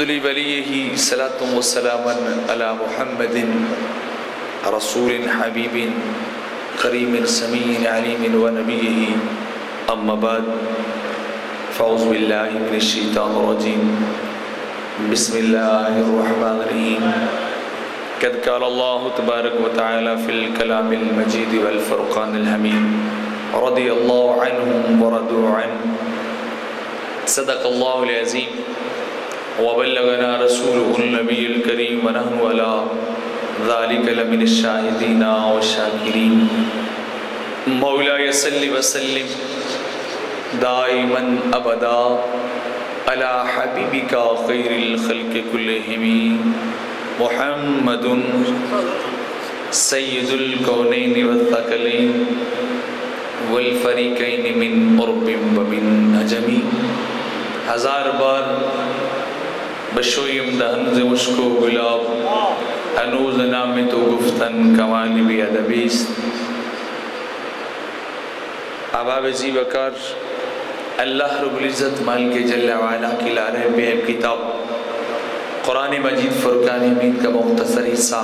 لوليه صلاة وسلاما على محمد رسول حبيب كريم سميع عليم ونبيه أما بعد فأعوذ بالله من الشيطان الرجيم بسم الله الرحمن الرحيم قد قال الله تبارك وتعالى في الكلام المجيد والفرقان الحميد رضي الله عنهم ورضوا عنه صدق الله العظيم وبلغنا رسوله النبي الكريم ونحن على ذلك لمن الشاهدين والشاكرين مولاي صل وسلم دائما ابدا على حبيبك خير الخلق كلهم محمد سيد الكونين والثقلين والفريقين من قرب ومن عجم ہزار بار بشویم دہن ز مشکو گلاب ہنوز نام تو گفتن کمالی بھی ادبیس احباب عزیز وقار اللہ رب العزت مالک جل وعلا کی لارہ بے کتاب قرآن مجید فرقان حمید کا مختصر حصہ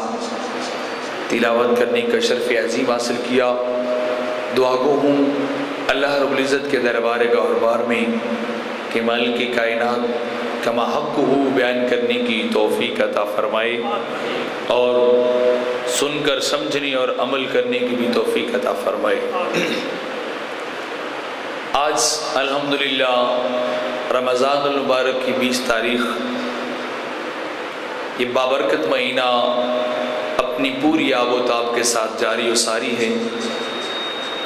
تلاوت کرنے کا شرف عظیم حاصل کیا. دعا گو ہوں اللہ رب العزت کے دربار گہربار میں کہ مالک کائنات کما حق ہو بیان کرنے کی توفیق عطا فرمائے اور سن کر سمجھنے اور عمل کرنے کی بھی توفیق عطا فرمائے. آج الحمدللہ رمضان المبارک کی 20 تاریخ، یہ بابرکت مہینہ اپنی پوری آب و تاب کے ساتھ جاری و ساری ہے،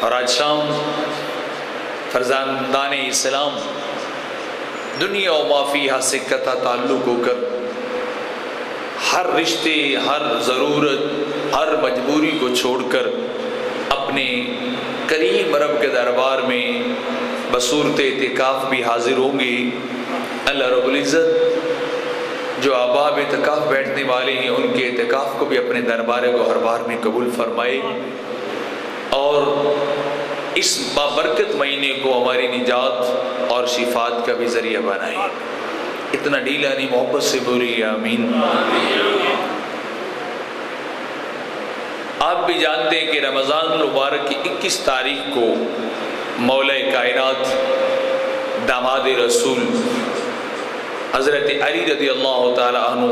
اور آج شام فرزندان اسلام دنیا و ما فیہا سے قطع تعلق ہو کر ہر رشتے، ہر ضرورت، ہر مجبوری کو چھوڑ کر اپنے کریم رب کے دربار میں بصورت اعتکاف بھی حاضر ہوں گے. اللہ رب العزت جو احباب اعتکاف بیٹھنے والے ہیں ان کے اعتکاف کو بھی اپنے دربار گہربار میں قبول فرمائے اور اس بابرکت مہینے کو ہماری نجات اور شفاعت کا بھی ذریعہ بنائے. اتنا ڈھیلا نہیں، محبت سے بولی آمین. آپ بھی جانتے ہیں کہ رمضان المبارک کی 21 تاریخ کو مولا کائنات داماد رسول حضرت علی رضی اللہ تعالی عنہ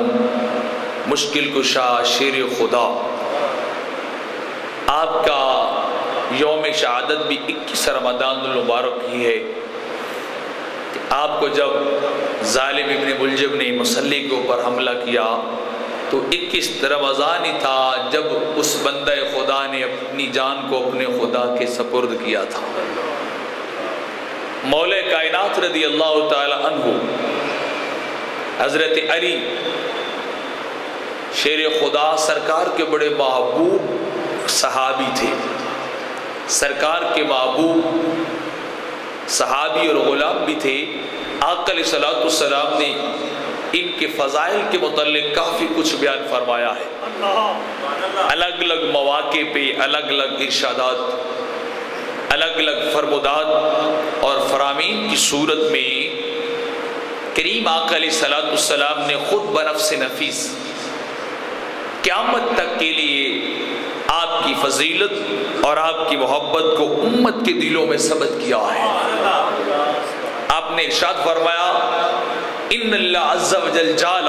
مشکل کشا شیر خدا، آپ کا یوم شہادت بھی 21 رمضان المبارک ہی ہے. آپ کو جب ظالم ابن ملجم نے مصلی کے اوپر حملہ کیا تو 21 رمضان ہی تھا جب اس بندہ خدا نے اپنی جان کو اپنے خدا کے سپرد کیا تھا. مولا کائنات رضی اللہ تعالی عنہ حضرت علی شیر خدا سرکار کے بڑے محبوب صحابی تھے، سرکار کے محبوب صحابی اور غلام بھی تھے. آقا علیہ السلام نے ان کے فضائل کے متعلق کافی کچھ بیان فرمایا ہے. الگ الگ مواقع پہ الگ الگ ارشادات، الگ الگ فرمودات اور فرامین کی صورت میں کریم آقا علیہ السلام نے خود بنفس نفیس قیامت تک کے لیے آپ کی فضیلت اور آپ کی محبت کو امت کے دلوں میں ثبت کیا ہے. آپ نے ارشاد فرمایا ان اللہ عز و جل جعل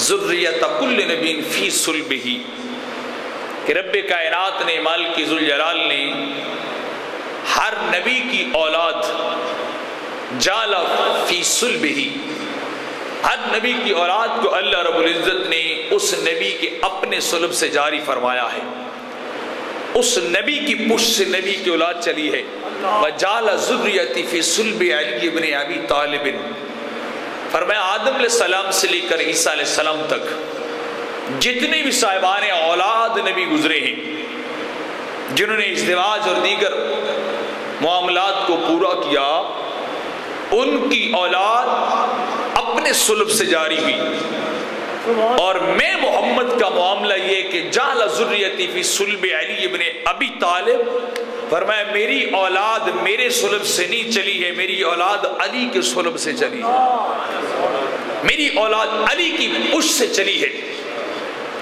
ذریۃ کل نبی فی صلبہ، کہ رب کائنات نے مالک ذوالجلال نے ہر نبی کی اولاد جعل فی صلبہ، ہر نبی کی اولاد کو اللہ رب العزت نے اس نبی کے اپنے صلب سے جاری فرمایا ہے. اس نبی کی پشت سے نبی کی اولاد چلی ہے. وَجَعَلَ ذُرِّيَّتِي فِي صُلْبِ عَلِيِّ بْنِ أَبِي طَالِبٍ، فرمایا آدم علیہ السلام سے لے کر عیسیٰ علیہ السلام تک جتنے بھی صاحبان اولاد نبی گزرے ہیں جنہوں نے ازدواج اور دیگر معاملات کو پورا کیا، ان کی اولاد اپنے صلب سے جاری ہوئی. اور میں محمد کا معاملہ یہ کہ جعل ذریتی فی صلب علی ابن ابی طالب، فرمایا میری اولاد میرے صلب سے نہیں چلی ہے، میری اولاد علی کے صلب سے چلی ہے. میری اولاد علی کی پشت سے چلی ہے،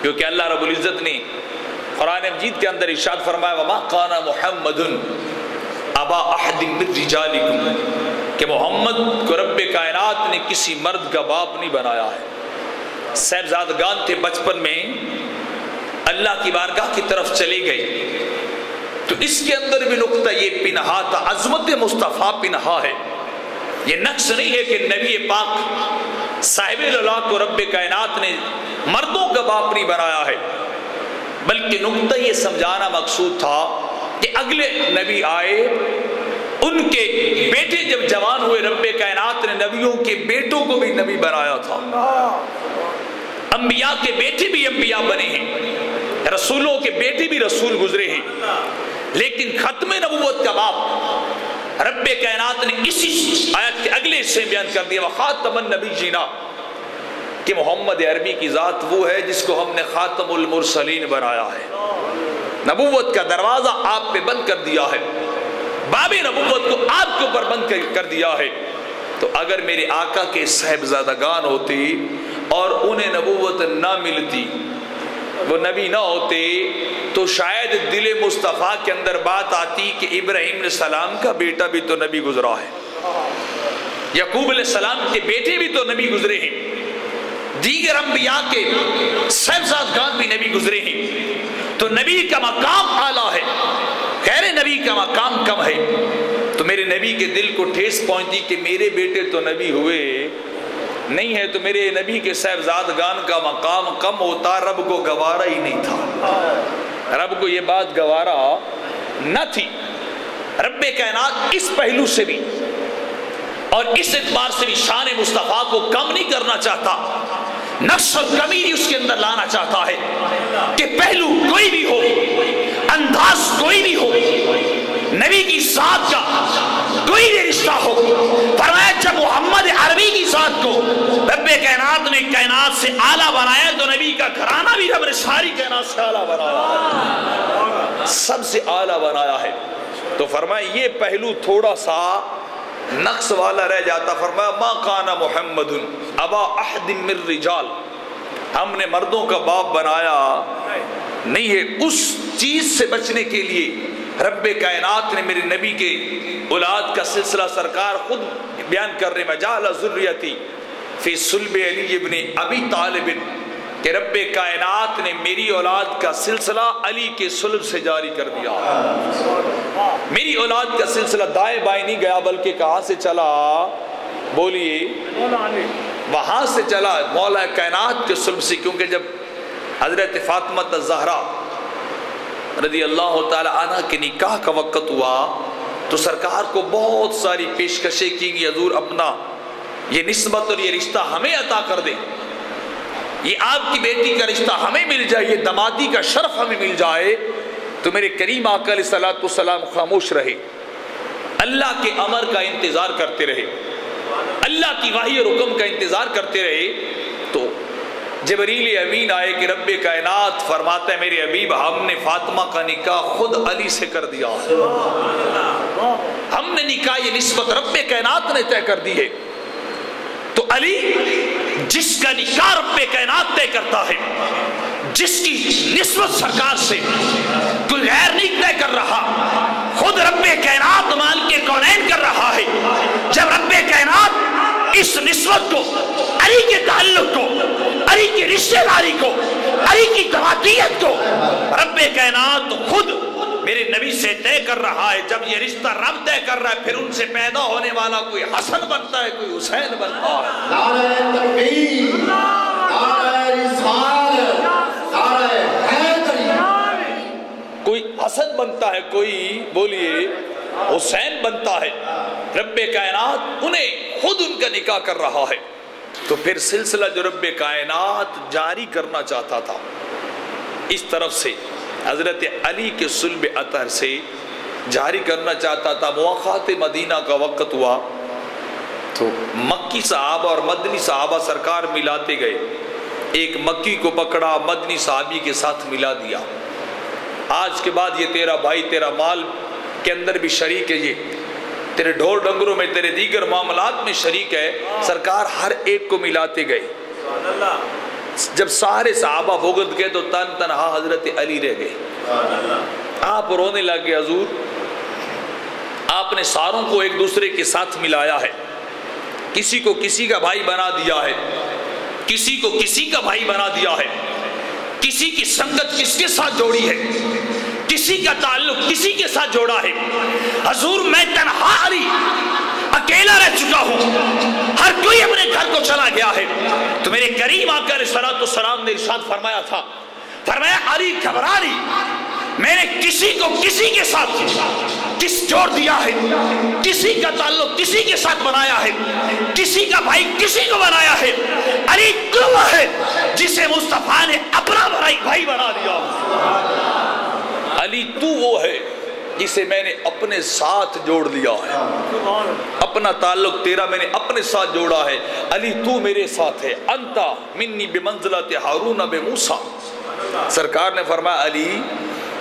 کیونکہ اللہ رب العزت نے قرآن مجید کے اندر ارشاد فرمایا وما کان محمد ابا احد من رجالکم، کہ محمد کو رب کائنات نے کسی مرد کا باپ نہیں بنایا ہے۔ صاحبزادگان تھے، بچپن میں اللہ کی بارگاہ کی طرف چلے گئے، تو اس کے اندر بھی نقطہ یہ پنہا تھا، عظمت مصطفیٰ پنہا ہے، یہ نقص نہیں ہے کہ نبی پاک صاحب اللہ کو رب کائنات نے مردوں کا باپ نہیں بنایا ہے، بلکہ نقطہ یہ سمجھانا مقصود تھا کہ اگلے نبی آئے، ان کے بیٹے جب جوان ہوئے، رب کائنات نے نبیوں کے بیٹوں کو بھی نبی بنایا تھا، انبیاء کے بیٹے بھی انبیاء بنے ہیں، رسولوں کے بیٹے بھی رسول گزرے ہیں، لیکن ختم نبوت کا باپ رب کائنات نے اسی آیت کے اگلے حصے بیان کر دیا وخاتم النبیین، کہ محمد عربی کی ذات وہ ہے جس کو ہم نے خاتم المرسلین بنایا ہے، نبوت کا دروازہ آپ پہ بند کر دیا ہے، باب نبوت کو آپ کے اوپر بند کر دیا ہے۔ تو اگر میرے آقا کے صاحبزادگان ہوتے اور انہیں نبوت نہ ملتی، وہ نبی نہ ہوتے، تو شاید دل مصطفیٰ کے اندر بات آتی کہ ابراہیم علیہ السلام کا بیٹا بھی تو نبی گزرا ہے، یعقوب علیہ السلام کے بیٹے بھی تو نبی گزرے ہیں، دیگر انبیاء کے صاحبزادگان بھی نبی گزرے ہیں، تو نبی کا مقام اعلیٰ ہے، غیر نبی کا مقام کم ہے۔ تو میرے نبی کے دل کو ٹھیس پہنچتی کہ میرے بیٹے تو نبی ہوئے نہیں ہے، تو میرے نبی کے صاحبزادگان کا مقام کم ہوتا، رب کو گوارا ہی نہیں تھا، رب کو یہ بات گوارا نہ تھی۔ رب کائنات اس پہلو سے بھی اور اس اعتبار سے بھی شان مصطفیٰ کو کم نہیں کرنا چاہتا، نقص اور کمی نہیں اس کے اندر لانا چاہتا ہے، کہ پہلو کوئی بھی ہو، انداز کوئی بھی ہو، نبی کی ذات کا کوئی بھی رشتہ ہو، فرمایا جب محمد عربی کی ذات کو رب کائنات نے کائنات سے اعلیٰ بنایا، تو نبی کا گھرانہ بھی رب نے ساری کائنات سے اعلیٰ بنایا، سب سے اعلیٰ بنایا ہے۔ تو فرمایا یہ پہلو تھوڑا سا نقص والا رہ جاتا، فرمایا ما کان محمد ابا احد من رجال، ہم نے مردوں کا باپ بنایا نہیں ہے۔ اس چیز سے بچنے کے لیے رب کائنات نے میرے نبی کے اولاد کا سلسلہ سرکار خود بیان کر رہے ہیں، جعل ذریتی فی صلب علی ابن ابی طالب، کہ رب کائنات نے میری اولاد کا سلسلہ علی کے صلب سے جاری کر دیا، میری اولاد کا سلسلہ دائیں بائیں نہیں گیا، بلکہ کہاں سے چلا؟ بولیے، وہاں سے چلا مولا کائنات کے صلب سے، کیونکہ جب حضرت فاطمہ الزہرا رضی اللہ تعالی عنہ کے نکاح کا وقت ہوا، تو سرکار کو بہت ساری پیشکشیں کی گئی، حضور اپنا یہ نسبت اور یہ رشتہ ہمیں عطا کر دے، یہ آپ کی بیٹی کا رشتہ ہمیں مل جائے، یہ دمادی کا شرف ہمیں مل جائے۔ تو میرے کریم آقا علیہ الصلوۃ والسلام خاموش رہے، اللہ کے امر کا انتظار کرتے رہے، اللہ کی وحی اور حکم کا انتظار کرتے رہے۔ تو جبریل امین آئے کہ رب کائنات فرماتا ہے میرے حبیب ہم نے فاطمہ کا نکاح خود علی سے کر دیا، ہم نے نکاح یہ نسبت رب کائنات نے طے کر دی ہے۔ تو علی جس کا نکاح رب کائنات طے کرتا ہے، جس کی نسبت سرکار سے کوئی غیر نہیں طے کر رہا، خود رب کائنات مالک کونین کر رہا ہے، جب رب کائنات اس نسبت کو، علی کے تعلق کو، علی کی رشتہ داری کو، علی کی تماتیت کو رب کائنات خود میرے نبی سے طے کر رہا ہے، جب یہ رشتہ رب طے کر رہا ہے، پھر ان سے پیدا ہونے والا کوئی حسن بنتا ہے، کوئی حسین بنتا ہے۔ نعرہ تکبیر، نعرہ رسالت، نعرہ حیدری، کوئی حسن بنتا ہے، کوئی بولیے حسین بنتا ہے۔ رب کائنات انہیں خود ان کا نکاح کر رہا ہے۔ تو پھر سلسلہ جو رب کائنات جاری کرنا چاہتا تھا، اس طرف سے حضرت علی کے صلب اطہر سے جاری کرنا چاہتا تھا۔ مواخات مدینہ کا وقت ہوا تو مکی صحابہ اور مدنی صحابہ سرکار ملاتے گئے، ایک مکی کو پکڑا، مدنی صحابی کے ساتھ ملا دیا، آج کے بعد یہ تیرا بھائی تیرا مال کے اندر بھی شریک ہے، یہ تیرے ڈھول ڈنگروں میں، تیرے دیگر معاملات میں شریک ہے۔ سرکار ہر ایک کو ملاتے گئے۔ جب سارے صحابہ بھگت گئے تو تنہا حضرت علی رہ گئے۔ آپ رونے لگے، حضور آپ نے ساروں کو ایک دوسرے کے ساتھ ملایا ہے، کسی کو کسی کا بھائی بنا دیا ہے، کسی کو کسی کا بھائی بنا دیا ہے، کسی کی سنگت کس کے ساتھ جوڑی ہے، کسی کا تعلق کسی کے ساتھ جوڑا ہے۔ حضور میں تنہا علی اکیلا رہ چکا ہوں، ہر کوئی اپنے گھر کو چلا گیا ہے۔ تو میرے کریم آقا علیہ الصلوۃ والسلام نے ارشاد فرمایا تھا، فرمایا علی گھبرا نہیں، میں نے کسی کو کسی کے ساتھ کس جوڑ دیا ہے، کسی کا تعلق کسی کے ساتھ بنایا ہے، کسی کا بھائی کسی کو بنایا ہے۔ علی تو وہ ہے جسے مصطفیٰ نے اپنا بھائی بنا دیا۔ علی تو وہ ہے جسے میں نے اپنے ساتھ جوڑ لیا ہے، اپنا تعلق تیرا میں نے اپنے ساتھ جوڑا ہے۔ علی تو میرے ساتھ ہے، انتا منی بمنزلت ہارون بموسیٰ۔ سرکار نے فرمایا علی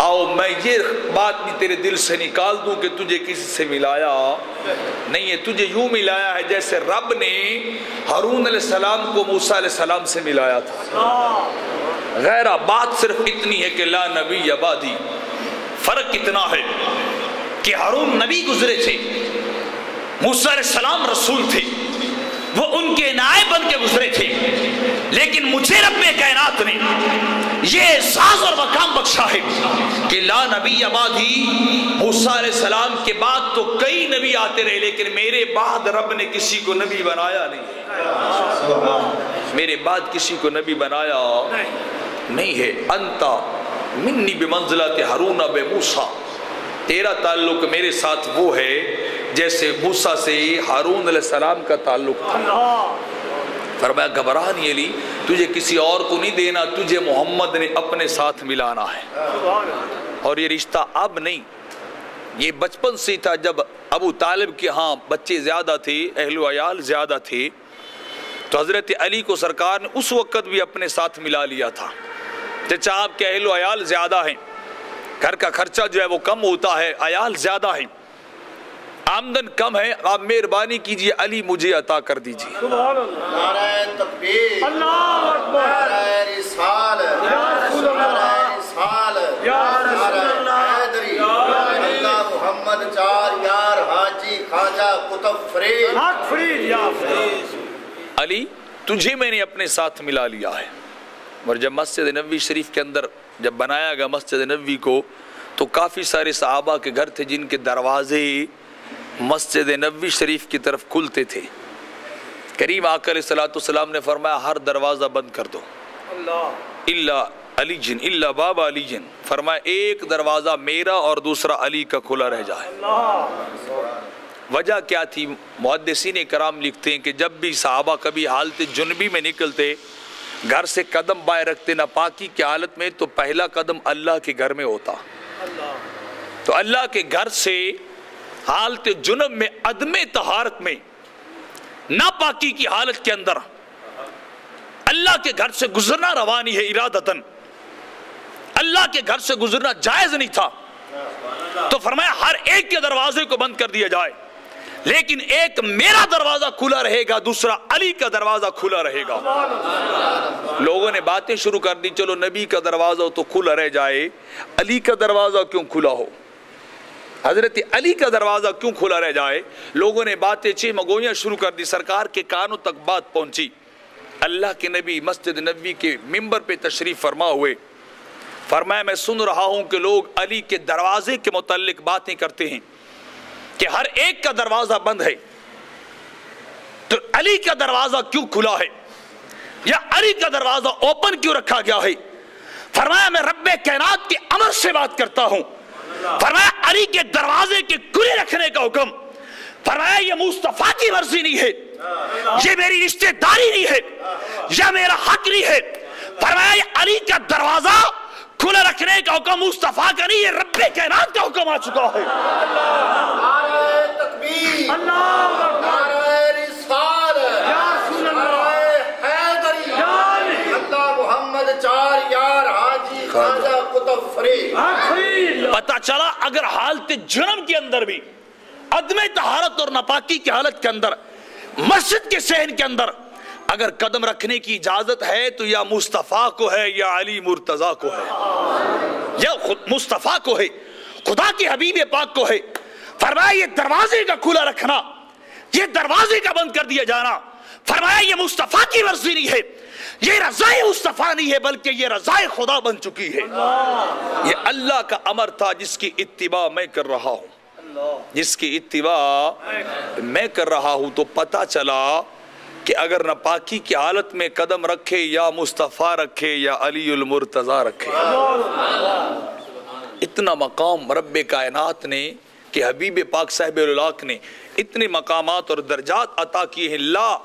آؤ میں یہ بات بھی تیرے دل سے نکال دوں کہ تجھے کسی سے ملایا نہیں ہے، تجھے یوں ملایا ہے جیسے رب نے ہارون علیہ السلام کو موسیٰ علیہ السلام سے ملایا تھا۔ غیرہ بات صرف اتنی ہے کہ لا نبی بعدی، فرق اتنا ہے کہ ہارون نبی گزرے تھے، موسیٰ علیہ السلام رسول تھے، وہ ان کے نائب بن کے گزرے تھے، لیکن مجھے رب کائنات نے یہ احساس اور مقام بخشا ہے کہ لا نبی بعدی، موسیٰ علیہ السلام کے بعد تو کئی نبی آتے رہے لیکن میرے بعد رب نے کسی کو نبی بنایا نہیں، میرے بعد کسی کو نبی بنایا نہیں ہے۔ انتا منی بمنزلت ہارون بموسیٰ، تیرا تعلق میرے ساتھ وہ ہے جیسے موسیٰ سے ہارون علیہ السلام کا تعلق تھا۔ فرمایا گھبرا نہیں علی، تجھے کسی اور کو نہیں دینا، تجھے محمد نے اپنے ساتھ ملانا ہے۔ اور یہ رشتہ اب نہیں، یہ بچپن سے تھا۔ جب ابو طالب کے ہاں بچے زیادہ تھے، اہل و عیال زیادہ تھے، تو حضرت علی کو سرکار نے اس وقت بھی اپنے ساتھ ملا لیا تھا۔ چچا آپ کے اہل و عیال زیادہ ہیں، گھر کا خرچہ جو ہے وہ کم ہوتا ہے، عیال زیادہ ہیں، آمدن کم ہے، آپ مہربانی کیجئے علی مجھے عطا کر دیجئے۔ نعرہ تکبیر، اللہ اکبر، نعرہ رسالت، نعرہ رسالت، نعرہ حیدری، اللہ محمد چار یار حاجی خواجہ قطب فرید۔ علی تجھے میں نے اپنے ساتھ ملا لیا ہے۔ اور جب مسجد نبوی شریف کے اندر جب بنایا گیا مسجد نبوی کو، تو کافی سارے صحابہ کے گھر تھے جن کے دروازے مسجد نبوی شریف کی طرف کھلتے تھے۔ کریم آقا علیہ الصلوۃ والسلام نے فرمایا ہر دروازہ بند کر دو، اللہ علی جن، اللہ بابا علی جن، فرمایا ایک دروازہ میرا اور دوسرا علی کا کھلا رہ جائے۔ وجہ کیا تھی؟ محدثین کرام لکھتے ہیں کہ جب بھی صحابہ کبھی حالت جنبی میں نکلتے، گھر سے قدم بائیں رکھتے ناپاکی کی حالت میں، تو پہلا قدم اللہ کے گھر میں ہوتا۔ تو اللہ کے گھر سے حالت جنب میں، عدم طہارت میں، ناپاکی کی حالت کے اندر اللہ کے گھر سے گزرنا روانی ہے ارادتاً، اللہ کے گھر سے گزرنا جائز نہیں تھا۔ تو فرمایا ہر ایک کے دروازے کو بند کر دیا جائے، لیکن ایک میرا دروازہ کھلا رہے گا، دوسرا علی کا دروازہ کھلا رہے گا۔ لوگوں نے باتیں شروع کر دی، چلو نبی کا دروازہ تو کھلا رہ جائے، علی کا دروازہ کیوں کھلا ہو، حضرت علی کا دروازہ کیوں کھلا رہ جائے؟ لوگوں نے باتیں چھ مگویاں شروع کر دی۔ سرکار کے کانوں تک بات پہنچی، اللہ کے نبی مسجد نبوی کے ممبر پہ تشریف فرما ہوئے، فرمایا میں سن رہا ہوں کہ لوگ علی کے دروازے کے متعلق باتیں کرتے ہیں کہ ہر ایک کا دروازہ بند ہے، تو علی کا دروازہ کیوں کھلا ہے، یا علی کا دروازہ اوپن کیوں رکھا گیا ہے؟ فرمایا میں رب کائنات کے امر سے بات کرتا ہوں۔ فرمایا علی کے دروازے کے کھلے رکھنے کا حکم، فرمایا یہ مصطفیٰ کی مرضی نہیں ہے، یہ میری رشتہ داری نہیں ہے، یہ میرا حق نہیں ہے۔ فرمایا یہ علی کا دروازہ کھلا رکھنے کا حکم مصطفیٰ کا نہیں، یہ رب کائنات کا حکم آ چکا ہے۔ نعرہ تکبیر، نعرہ رسالت، نعرہ حیدری، اللہ محمد چار یار حاجی خواجہ قطب فرید۔ پتہ چلا اگر حالت جنم کے اندر بھی عدم طہارت اور ناپاکی کی حالت کے اندر مسجد کے صحن کے اندر اگر قدم رکھنے کی اجازت ہے تو یا مصطفیٰ کو ہے یا علی مرتضیٰ کو ہے، یا مصطفیٰ کو ہے، خدا کے حبیب پاک کو ہے۔ فرمایا یہ دروازے کا کھلا رکھنا، یہ دروازے کا بند کر دیا جانا، فرمایا یہ مصطفیٰ کی مرضی نہیں ہے، یہ رضائے مصطفیٰ نہیں ہے، بلکہ یہ رضائے خدا بن چکی ہے۔ یہ اللہ کا امر تھا جس کی اتباع میں کر رہا ہوں، جس کی اتباع میں کر رہا ہوں۔ تو پتہ چلا کہ اگر ناپاکی کی حالت میں قدم رکھے یا مصطفیٰ رکھے یا علی المرتضیٰ رکھے، اتنا مقام رب کائنات نے کہ حبیب پاک صاحب الاولاق نے اتنے مقامات اور درجات عطا کیے ہیں۔ لا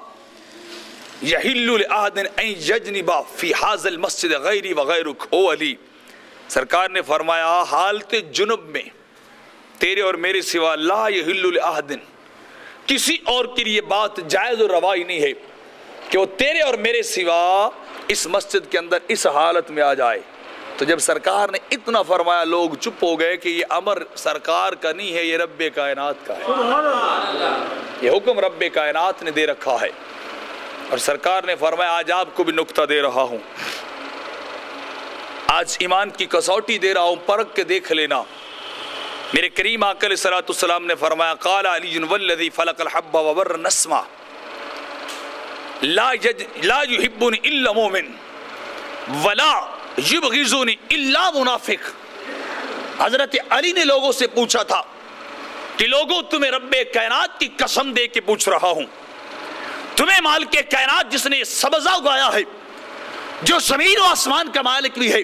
یحل لأحد ان یجنب فی ھذا المسجد غیری وغیرک، او علی، سرکار نے فرمایا حالت جنب میں تیرے اور میرے سوا لا یحل لأحد، کسی اور کے لیے بات جائز اور روا نہیں ہے کہ وہ تیرے اور میرے سوا اس مسجد کے اندر اس حالت میں آ جائے۔ تو جب سرکار نے اتنا فرمایا لوگ چپ ہو گئے کہ یہ امر سرکار کا نہیں ہے، یہ رب کائنات کا ہے، یہ حکم رب کائنات نے دے رکھا ہے۔ اور سرکار نے فرمایا آج آپ کو بھی نکتہ دے رہا ہوں، آج ایمان کی کسوٹی دے رہا ہوں، پرکھ کے دیکھ لینا۔ میرے کریم آقا علیہ الصلوۃ والسلام نے فرمایا قال علی والذی فلق الحب وبر النسمہ لا یحبنی الا مومن ولا یبغضنی الا منافق۔ حضرت علی نے لوگوں سے پوچھا تھا کہ لوگوں تمہیں رب کائنات کی قسم دے کے پوچھ رہا ہوں، تمہیں مالک کائنات جس نے سبزہ اگایا ہے، جو زمین و آسمان کا مالک بھی ہے،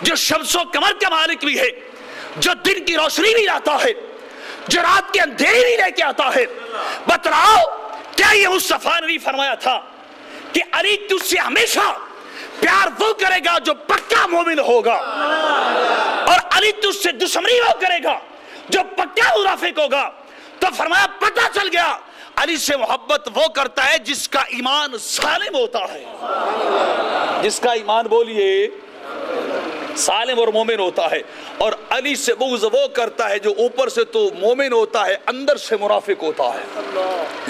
جو شمس و قمر کا مالک بھی ہے، جو دن کی روشنی بھی لاتا ہے، جو رات کے اندھیرے بھی لے کے آتا ہے، بتلاؤ کیا یہ مصطفیٰ نے فرمایا تھا کہ علی تجھ سے ہمیشہ پیار وہ کرے گا جو پکا مومن ہوگا، اور علی تجھ سے دشمنی وہ کرے گا جو پکا منافق ہوگا؟ تو فرمایا پتہ چل گیا علی سے محبت وہ کرتا ہے جس کا ایمان سالم ہوتا ہے، جس کا ایمان بولیے سالم اور مومن ہوتا ہے، اور علی سے بغض وہ کرتا ہے جو اوپر سے تو مومن ہوتا ہے اندر سے منافق ہوتا ہے۔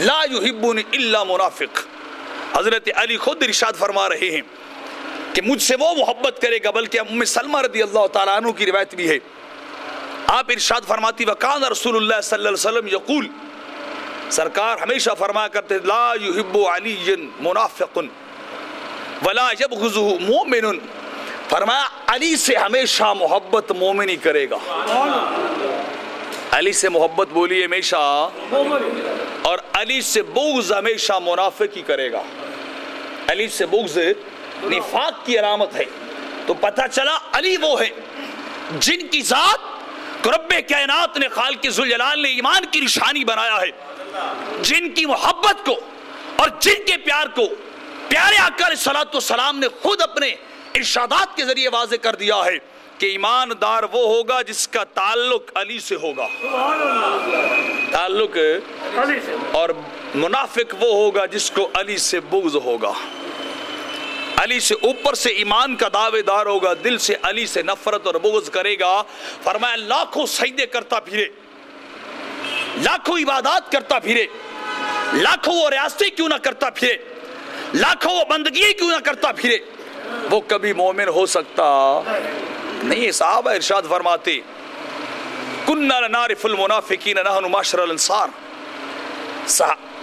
لا یحبنی الا منافق۔ حضرت علی خود ارشاد فرما رہے ہیں کہ مجھ سے وہ محبت کرے گا، بلکہ ام سلمہ رضی اللہ تعالیٰ عنہ کی روایت بھی ہے، آپ ارشاد فرماتی وکان رسول اللہ صلی اللہ علیہ وسلم یقول، سرکار ہمیشہ فرمایا کرتے لا یحب علی منافق ولا یبغضہ مومن، فرمایا علی سے ہمیشہ محبت مومن ہی کرے گا، علی سے محبت بولی ہمیشہ، اور علی سے بغض ہمیشہ منافق ہی کرے گا۔ علی سے بغض نفاق کی علامت ہے۔ تو پتہ چلا علی وہ ہے جن کی ذات کو رب کائنات نے خالق ذوالجلال نے ایمان کی نشانی بنایا ہے، جن کی محبت کو اور جن کے پیار کو پیارے آقا علیہ الصلوۃ والسلام نے خود اپنے ارشادات کے ذریعے واضح کر دیا ہے کہ ایماندار وہ ہوگا جس کا تعلق علی سے ہوگا، تعلق علی سے، اور منافق وہ ہوگا جس کو علی سے بغض ہوگا، علی سے اوپر سے ایمان کا دعوے دار ہوگا، دل سے علی سے نفرت اور بغض کرے گا۔ فرمایا لاکھوں سجدے کرتا پھرے، لاکھوں عبادات کرتا پھرے، لاکھوں وہ ریاستیں کیوں نہ کرتا پھرے، لاکھوں وہ بندگی کیوں نہ کرتا پھرے، وہ کبھی مومن ہو سکتا نہیں۔ صحابہ ارشاد فرماتے کننا نعرف المنافقین نحن معشر الانصار،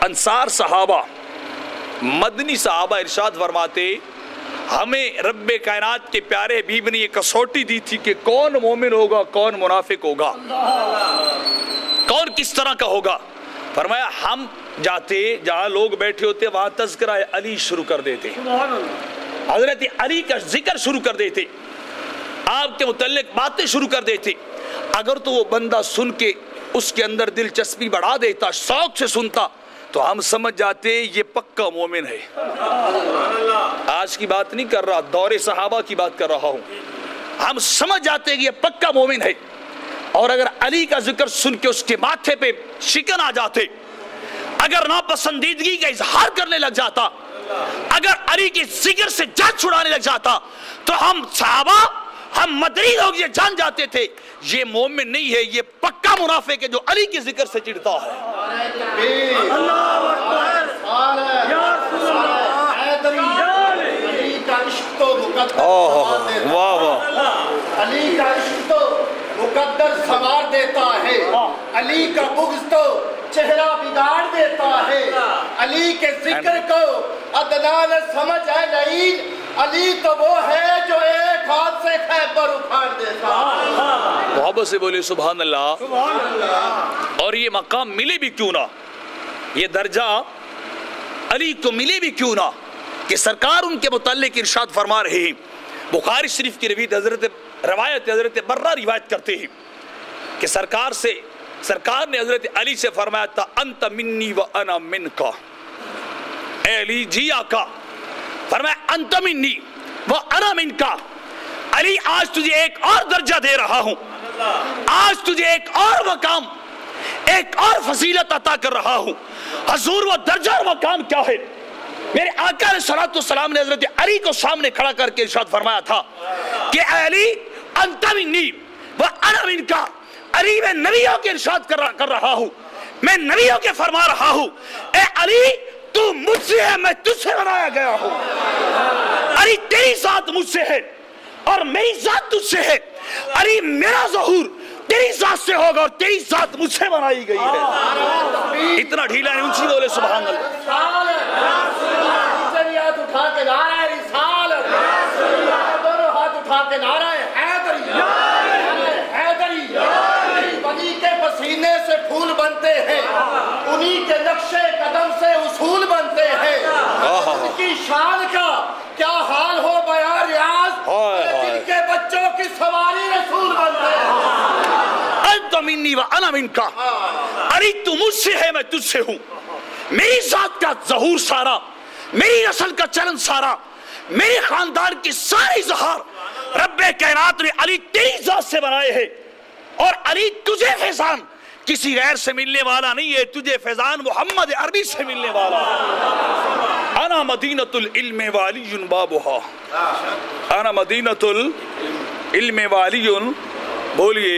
انصار صحابہ مدنی صحابہ ارشاد فرماتے ہمیں رب کائنات کے پیارے حبیب نے یہ کسوٹی دی تھی کہ کون مومن ہوگا کون منافق ہوگا، کون کس طرح کا ہوگا۔ فرمایا ہم جاتے جہاں لوگ بیٹھے ہوتے وہاں تذکرہ علی شروع کر دیتے، حضرت علی کا ذکر شروع کر دیتے، آپ کے متعلق باتیں شروع کر دیتے۔ اگر تو وہ بندہ سن کے اس کے اندر دلچسپی بڑھا دیتا، شوق سے سنتا، تو ہم سمجھ جاتے یہ پکا مومن ہے۔ آج کی بات نہیں کر رہا، دور صحابہ کی بات کر رہا ہوں۔ ہم سمجھ جاتے کہ یہ پکا مومن ہے، اور اگر علی کا ذکر سن کے اس کے ماتھے پہ شکن آ جاتے، اگر ناپسندیدگی کا اظہار کرنے لگ جاتا، اگر علی کے ذکر سے جان چھڑانے لگ جاتا، تو ہم صحابہ ہم مدنی لوگ یہ جان جاتے تھے یہ مومن نہیں ہے، یہ پکا منافق ہے جو علی کے ذکر سے چڑھتا ہے۔ اللہ اکبر، یا رسول اللہ، علی کا عشق تو مقدر، واہ واہ، علی کا عشق تو مقدر سنوار دیتا ہے، علی کا بغض تو چہرہ بگاڑ دیتا ہے، علی کے ذکر کو عدنان سمجھ ہے لعین، علی تو وہ ہے جو ایک ہاتھ سے خیبر اکھاڑ دیتا ہے۔ محبت سے بولے سبحان اللہ۔ اور یہ مقام ملے بھی کیوں نہ، یہ درجہ علی کو ملے بھی کیوں نہ کہ سرکار ان کے متعلق ارشاد فرما رہے ہیں۔ بخاری شریف کی روایت حضرت برہ روایت کرتے ہیں کہ سرکار نے حضرت علی سے فرمایا تھا انت منی و انا منکا، اے علی جی آقا، فرمایا انت منی و انا منکا، علی آج تجھے ایک اور درجہ دے رہا ہوں، آج تجھے ایک اور مقام، ایک اور فضیلت عطا کر رہا ہوں۔ حضور وہ درجہ اور مقام کیا ہے؟ میرے آقا علیہ السلام نے حضرت علی کو سامنے کھڑا کر کے ارشاد فرمایا تھا کہ اے علی انت منی و انا منکا، علی میں نبیوں کے ارشاد کر رہا ہوں، میں نبیوں کے فرما رہا ہوں، اے علی تو مجھ سے ہے، میں تجھ سے بنایا گیا ہوں۔ علی تیری ذات مجھ سے ہے اور میری ذات تجھ سے ہے، علی میرا ظہور تیری ذات سے ہوگا اور تیری ذات مجھ سے بنائی گئی ہے۔ اتنا ڈھیلا ہے، اونچی بولے سبحان اللہ۔ ہاتھ اٹھا کے نعرہ رسالت، دونوں ہاتھ اٹھا کے نعرہ حیدری، حیدری، ولی کے پسینے سے پھول بنتے ہیں، انہی کے نقشے قدم سے اصول بنتے ہیں، ان کی شان کا کیا حال ہو بیان ریاض، جن کے بچوں کی سواری رسول بنتے ہیں۔ انت منی و انا منکا، علی تو مجھ سے ہے، میں تجھ سے ہوں، میری ذات کا ظہور سارا، میری نسل کا چلن سارا، میرے خاندان کی ساری اظہار رب کائنات نے علی تیری ذات سے بنائے ہیں، اور علی تجھے فیضان کسی غیر سے ملنے والا نہیں ہے، تجھے فیضان محمد عربی سے ملنے والا ہے۔ انا مدینۃ العلم وعلی بابها، انا مدینۃ العلم وعلی، بولیے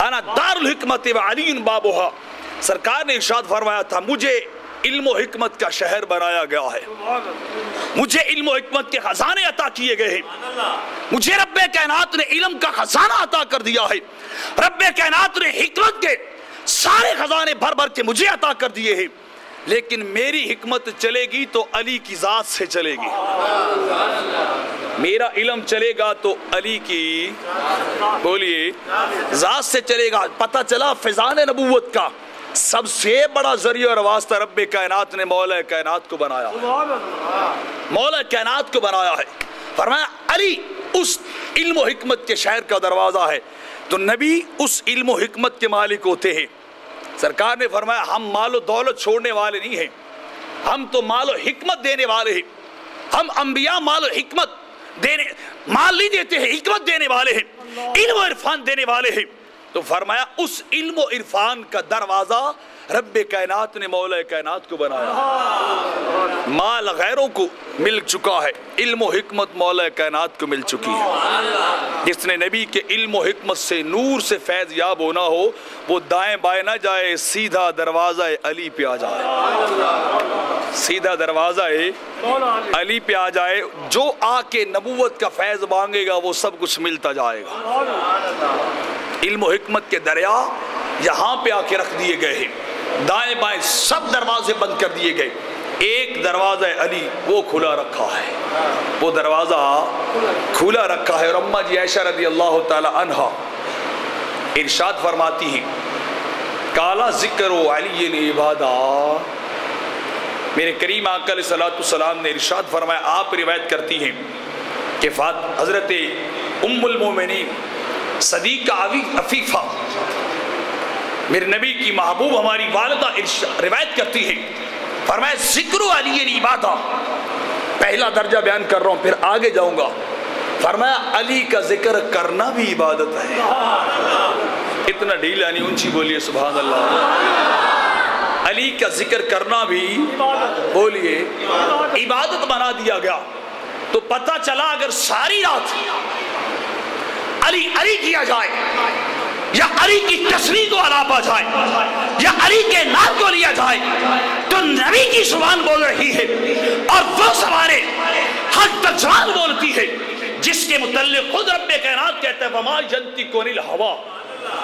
انا دار الحکمت وعلی بابها۔ سرکار نے ارشاد فرمایا تھا مجھے علم و حکمت کا شہر بنایا گیا ہے، مجھے علم و حکمت کے خزانے عطا کیے گئے ہیں، مجھے رب کائنات نے علم کا خزانہ عطا کر دیا ہے، رب کائنات نے حکمت کے سارے خزانے بھر بھر کے مجھے عطا کر دیے ہیں، لیکن میری حکمت چلے گی تو علی کی ذات سے چلے گی، میرا علم چلے گا تو علی کی بولیے ذات سے چلے گا۔ پتہ چلا فیضان نبوت کا سب سے بڑا ذریعہ اور واسطہ رب کائنات نے مولا کائنات کو بنایا ہے، مولا کائنات کو بنایا ہے۔ فرمایا علی اس علم و حکمت کے شہر کا دروازہ ہے، تو نبی اس علم و حکمت کے مالک ہوتے ہیں۔ سرکار نے فرمایا ہم مال و دولت چھوڑنے والے نہیں ہیں، ہم تو مال و حکمت دینے والے ہیں، ہم انبیاء مال و حکمت دینے، مال نہیں دیتے ہیں، حکمت دینے والے ہیں، علم و عرفان دینے والے ہیں۔ تو فرمایا اس علم و عرفان کا دروازہ رب کائنات نے مولا کائنات کو بنایا، مال غیروں کو مل چکا ہے، علم و حکمت مولا کائنات کو مل چکی ہے۔ جس نے نبی کے علم و حکمت سے نور سے فیض یاب ہونا ہو وہ دائیں بائیں نہ جائے، سیدھا دروازہ علی پہ آ جائے، سیدھا دروازہ علی پہ آ جائے، جو آ کے نبوت کا فیض مانگے گا وہ سب کچھ ملتا جائے گا۔ علم و حکمت کے دریا یہاں پہ آ کے رکھ دیے گئے ہیں، دائیں بائیں سب دروازے بند کر دیے گئے، ایک دروازہ علی وہ کھلا رکھا ہے، وہ دروازہ کھلا رکھا ہے۔ اور اماں جی عائشہ رضی اللہ تعالی عنہ ارشاد فرماتی ہیں کالا ذکر علی عبادہ، میرے کریم آقا علیہ السلام نے ارشاد فرمایا، آپ روایت کرتی ہیں کہ حضرت ام المومنین صدیقہ عفیفہ میرے نبی کی محبوب ہماری والدہ روایت کرتی ہے، فرمایا ذکر علی عبادہ، پہلا درجہ بیان کر رہا ہوں پھر آگے جاؤں گا، فرمایا علی کا ذکر کرنا بھی عبادت ہے۔ اتنا ڈھیلا نہیں، اونچی بولیے سبحان اللہ۔ علی کا ذکر کرنا بھی بولیے عبادت بنا دیا گیا۔ تو پتہ چلا اگر ساری رات علی علی کیا جائے یا علی کی تصریح کو علاپا جائے یا علی کے نام کو لیا جائے تو نبی کی زبان بول رہی ہے اور وہ سوارے حق تک زبان بولتی ہے جس کے متعلق خود رب کائنات کہتا ہے وما ينطق عن الهوى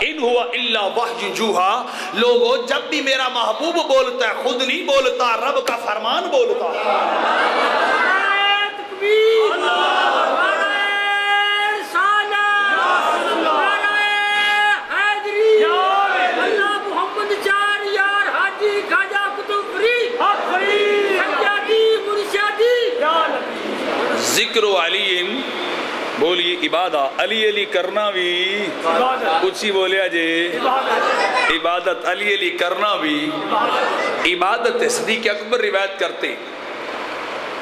ان هو الا وحی یوحی. لوگوں جب بھی میرا محبوب بولتا ہے خود نہیں بولتا، رب کا فرمان بولتا ہے. ذکر علی بولیے عبادت، علی علی کرنا بھی کچھ ہی بولیا جی عبادت، علی علی کرنا بھی عبادت ہے. صدیق اکبر روایت کرتے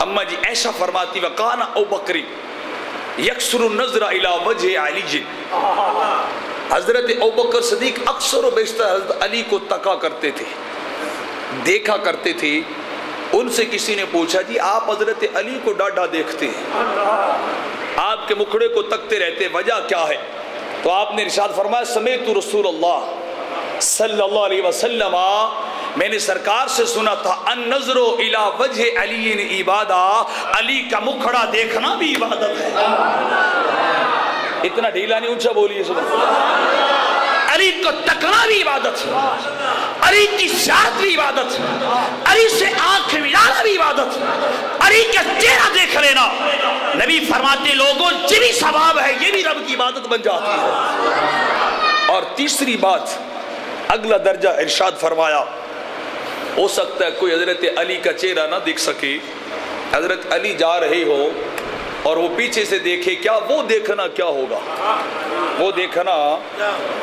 اما جی ایسا فرماتی وکانا او بکری یکسر النظر الی وجہ علی جی. حضرت ابوبکر صدیق اکثر و بیشتر حضرت علی کو تکا کرتے تھے، دیکھا کرتے تھے. ان سے کسی نے پوچھا جی آپ حضرت علی کو ڈاڈا دیکھتے ہیں، آپ کے مکھڑے کو تکتے رہتے، وجہ کیا ہے؟ تو آپ نے ارشاد فرمایا سمیت رسول اللہ صلی اللہ علیہ وسلم، میں نے سرکار سے سنا تھا النظر الی وجہ علی عبادہ، علی کا مکھڑا دیکھنا بھی عبادت ہے. اتنا ڈھیلا نہیں اونچا بولیے سبحان اللہ. علی کو تکنا بھی عبادت، علی کی ذات بھی عبادت، علی سے آنکھ ملانا بھی عبادت، علی کا چہرہ دیکھ لینا. نبی فرماتے لوگوں یہ بھی ثواب ہے، یہ بھی رب کی عبادت بن جاتی ہے. اور تیسری بات اگلا درجہ ارشاد فرمایا ہو سکتا ہے کوئی حضرت علی کا چہرہ نہ دیکھ سکے، حضرت علی جا رہے ہو اور وہ پیچھے سے دیکھے، کیا وہ دیکھنا کیا ہوگا؟ وہ دیکھنا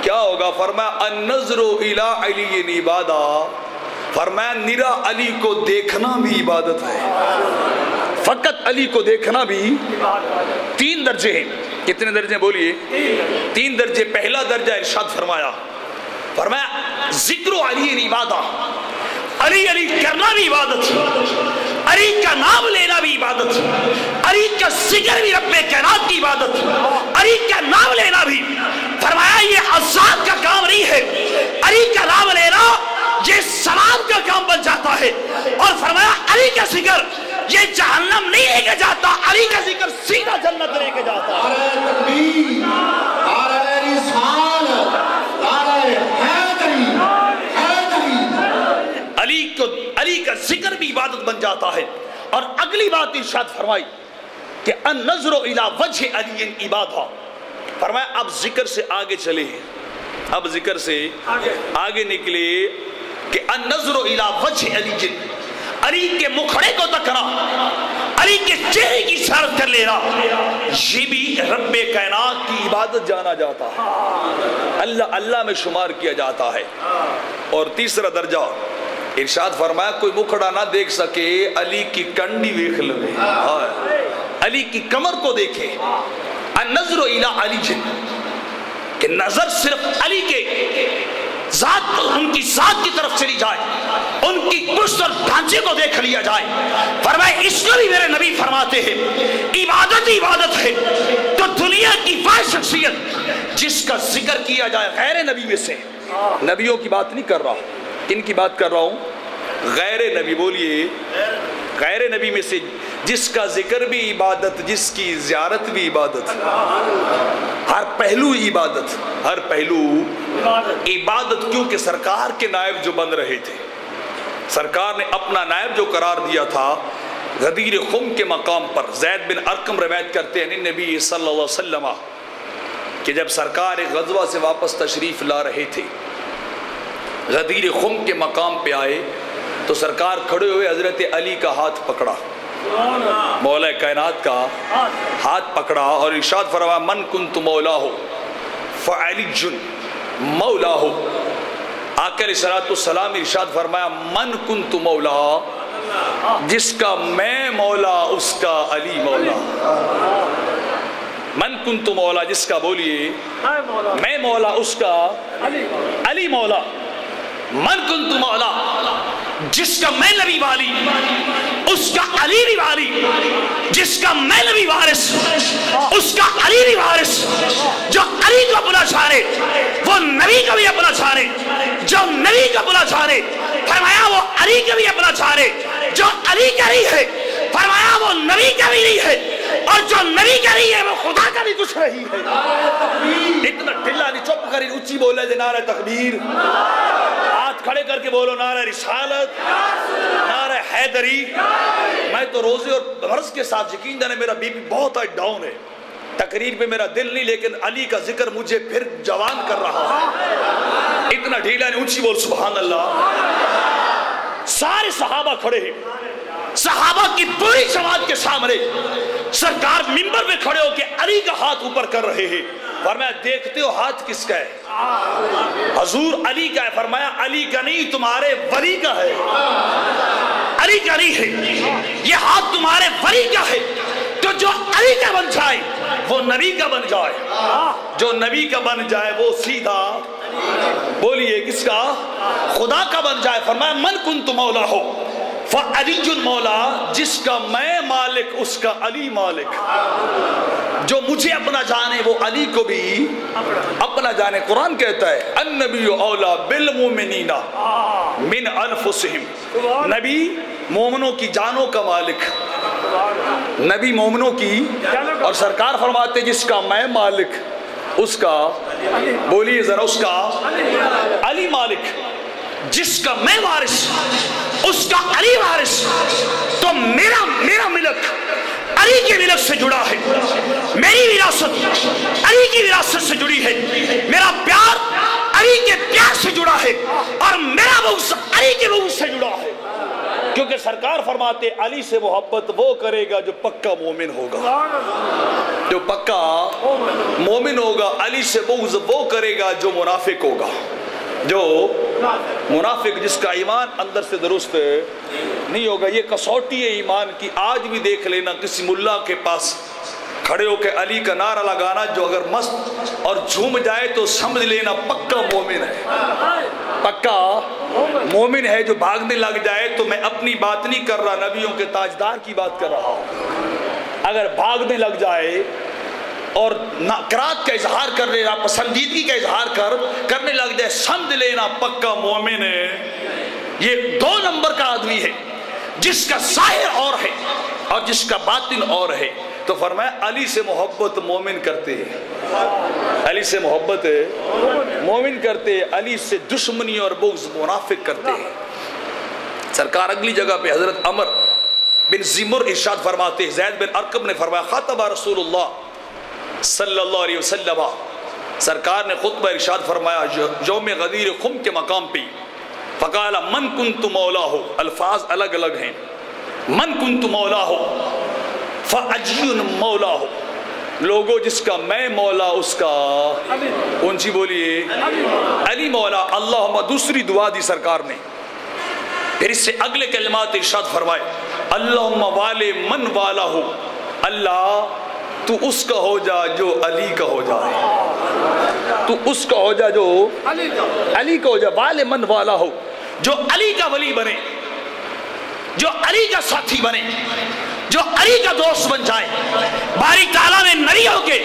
کیا ہوگا؟ فرمایا النظر الی علی عبادہ، فرمایا نرا علی کو دیکھنا بھی عبادت ہے. فقط علی کو دیکھنا بھی. 3 درجے ہیں. کتنے درجے بولیے؟ 3 درجے. پہلا درجہ ارشاد فرمایا ذکر علی عبادہ، علی علی کرنا بھی عبادت، علی کا نام لینا بھی عبادت، علی کا ذکر بھی رب کائنات کی عبادت، علی کا نام لینا بھی. فرمایا یہ ازاد کا کام نہیں ہے، علی کا نام لینا یہ ثواب کا کام بن جاتا ہے. اور فرمایا علی کا ذکر یہ جہنم نہیں لے کے جاتا، علی کا ذکر سیدھا جنت لے کے جاتا ہے. علی کا ذکر بھی عبادت بن جاتا ہے. اور اگلی بات ارشاد فرمائی کہ النظر الی وجہ علی عبادہ. فرمایا اب ذکر سے آگے چلے ہیں، اب ذکر سے آگے نکلے کہ النظر الی وجہ علی، علی کے مکھڑے کو تکنا، علی کے چہرے کی زیارت کر لینا، یہ بھی رب کائنات کی عبادت جانا جاتا ہے، اللہ اللہ میں شمار کیا جاتا ہے. اور تیسرا درجہ ارشاد فرمایا کوئی مکھڑا نہ دیکھ سکے، علی کی کنڈی دیکھ لے، علی کی کمر کو دیکھے. النظر الی علی کہ نظر صرف علی کے ذات، ان کی ذات کی طرف چلی جائے، ان کی پشت اور ڈھانچے کو دیکھ لیا جائے. فرمایا اس کو بھی میرے نبی فرماتے ہیں عبادت ہی عبادت ہے. تو دنیا کی وہ شخصیت جس کا ذکر کیا جائے غیر نبی میں سے، نبیوں کی بات نہیں کر رہا، کن کی بات کر رہا ہوں؟ غیر نبی. بولیے غیر نبی میں سے جس کا ذکر بھی عبادت، جس کی زیارت بھی عبادت، ہر پہلو عبادت، ہر پہلو عبادت. کیونکہ سرکار کے نائب جو بن رہے تھے، سرکار نے اپنا نائب جو قرار دیا تھا غدیر خم کے مقام پر. زید بن ارقم روایت کرتے ہیں نبی صلی اللہ علیہ وسلم کہ جب سرکار ایک غزوہ سے واپس تشریف لا رہے تھے، غدیر خم کے مقام پہ آئے تو سرکار کھڑے ہوئے حضرت علی کا ہاتھ پکڑا، مولا کائنات کا ہاتھ پکڑا اور ارشاد فرمایا من کنت مولا ہو فعلی جن مولا ہو. آقا علیہ السلام ارشاد فرمایا من کنت مولا، جس کا میں مولا اس کا علی مولا. من کنت مولا جس کا بولیے میں مولا اس کا علی مولا. من کنت مولا جس کا میں نبی والی اس کا علی بھی والی، جس کا میں نبی وارث اس کا علی بھی وارث، جو علی کو اپنا چاہے وہ نبی کو بھی اپنا چاہے، جو نبی کو اپنا چاہے فرمایا وہ علی کو بھی اپنا چاہے، جو علی کا نہیں ہے فرمایا وہ نبی کا بھی نہیں ہے، اور جو نبی کا نہیں ہے وہ خدا کا بھی کچھ نہیں ہے۔ اتنا ڈھلا نہیں، چپ کری، اونچی بولے دے نعرہ تکبیر، ہاتھ کھڑے کر کے بولو نعرہ رسالت، نعرہ حیدری۔ میں تو روزے اور مرض کے ساتھ یقین جانے میرا بی پی بہت ڈاؤن ہے، تقریر پہ میرا دل نہیں، لیکن علی کا ذکر مجھے پھر جوان کر رہا ہے۔ اتنا ڈھیلا نہیں، اونچی بول سبحان اللہ۔ سارے صحابہ کھڑے ہیں، صحابہ کی پوری جماعت کے سامنے سرکار منبر پہ کھڑے ہو کے علی کا ہاتھ اوپر کر رہے ہیں۔ فرمایا دیکھتے ہو ہاتھ کس کا ہے؟ حضور علی کا ہے۔ فرمایا علی کا نہیں، تمہارے ولی کا ہے، علی کا نہیں ہے، یہ ہاتھ تمہارے ولی کا ہے۔ تو جو علی کا بن جائے وہ نبی کا بن جائے، جو نبی کا بن جائے وہ سیدھا بولیے کس کا؟ خدا کا بن جائے۔ فرمایا من کنت مولا ہو فعلی مولا، جس کا میں مالک اس کا علی مالک، جو مجھے اپنا جانے وہ علی کو بھی اپنا جانے۔ قرآن کہتا ہے النبی اولا بالمؤمنین من انفسہم، نبی مومنوں کی جانوں کا مالک، نبی مومنوں کی، اور سرکار فرماتے جس کا میں مالک اس کا، بولیے ذرا، اس کا علی مالک، جس کا میں وارث اس کا علی وارث۔ تو میرا ملک علی کے ملک سے جڑا ہے، میری وراثت علی کی وراثت سے جڑی ہے، میرا پیار علی کے پیار سے جڑا ہے، اور میرا بغض علی کے بغض سے جڑا ہے۔ کیونکہ سرکار فرماتے علی سے محبت وہ کرے گا جو پکا مومن ہوگا، جو پکا مومن ہوگا۔ علی سے بغض وہ کرے گا جو منافق ہوگا، جو منافق جس کا ایمان اندر سے درست نہیں ہوگا۔ یہ کسوٹی ہے ایمان کی۔ آج بھی دیکھ لینا کسی ملا کے پاس کھڑے ہو کے علی کا نعرہ لگانا، جو اگر مست اور جھوم جائے تو سمجھ لینا پکا مومن ہے، پکا مومن ہے۔ جو بھاگنے لگ جائے تو میں اپنی بات نہیں کر رہا، نبیوں کے تاجدار کی بات کر رہا ہوں۔ اگر بھاگنے لگ جائے اور نکرات کا اظہار کر لینا، پسندیدگی کا اظہار کرنے لگ جائے، سمجھ لینا پکا مومن ہے۔ یہ دو نمبر کا آدمی ہے، جس کا ظاہر اور ہے اور جس کا باطن اور ہے۔ تو فرمایا علی سے محبت مومن کرتے ہیں، علی سے محبت مومن کرتے ہیں، علی سے دشمنی اور بغض منافق کرتے ہیں۔ سرکار اگلی جگہ پہ حضرت عمر بن زمر ارشاد فرماتے ہیں، زید بن ارقم نے فرمایا خطب رسول اللہ صلی اللہ علیہ وسلم، سرکار نے خطبہ ارشاد فرمایا یوم غدیر خم کے مقام پہ، فقال من کنت مولا ہو، الفاظ الگ الگ ہیں، من کنت مولا ہو فعجی مولا ہو، لوگوں جس کا میں مولا اس کا اونچی بولیے علی مولا۔ اللہم، دوسری دعا دی سرکار نے، پھر اس سے اگلے کلمات ارشاد فرمائے اللہم والے من والا ہو، اللہ تو اس کا ہو جا جو علی کا ہو جائے، تو اس کا ہو جا جو علی کا ہو جا، والے من والا ہو، جو علی کا ولی بنے، جو علی کا ساتھی بنے، جو علی کا دوست بن جائے۔ باری تعالیٰ نے نبی ہو کے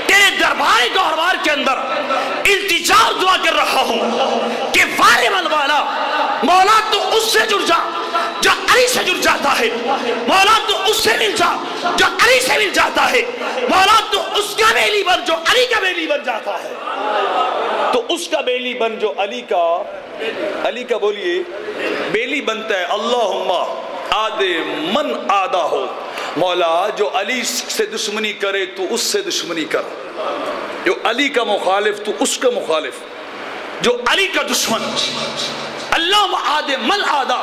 تیرے دربار گہوار کے اندر التجا دعا کر رہا ہوں کہ والے من والا، مولا تو اس سے جڑ جا جو علی سے جڑ جاتا ہے، مولا تو اس سے مل جا جو علی سے مل جاتا ہے، مولا تو اس کا بیلی بن جو علی کا بیلی بن جاتا ہے، تو اس کا بیلی بن جو علی کا بولیے بیلی بنتا ہے۔ اللہم آدے من آدھا ہو، مولا جو علی سے دشمنی کرے تو اس سے دشمنی کر، جو علی کا مخالف تو اس کا مخالف، جو علی کا دشمن۔ اللہم آدے من آدھا،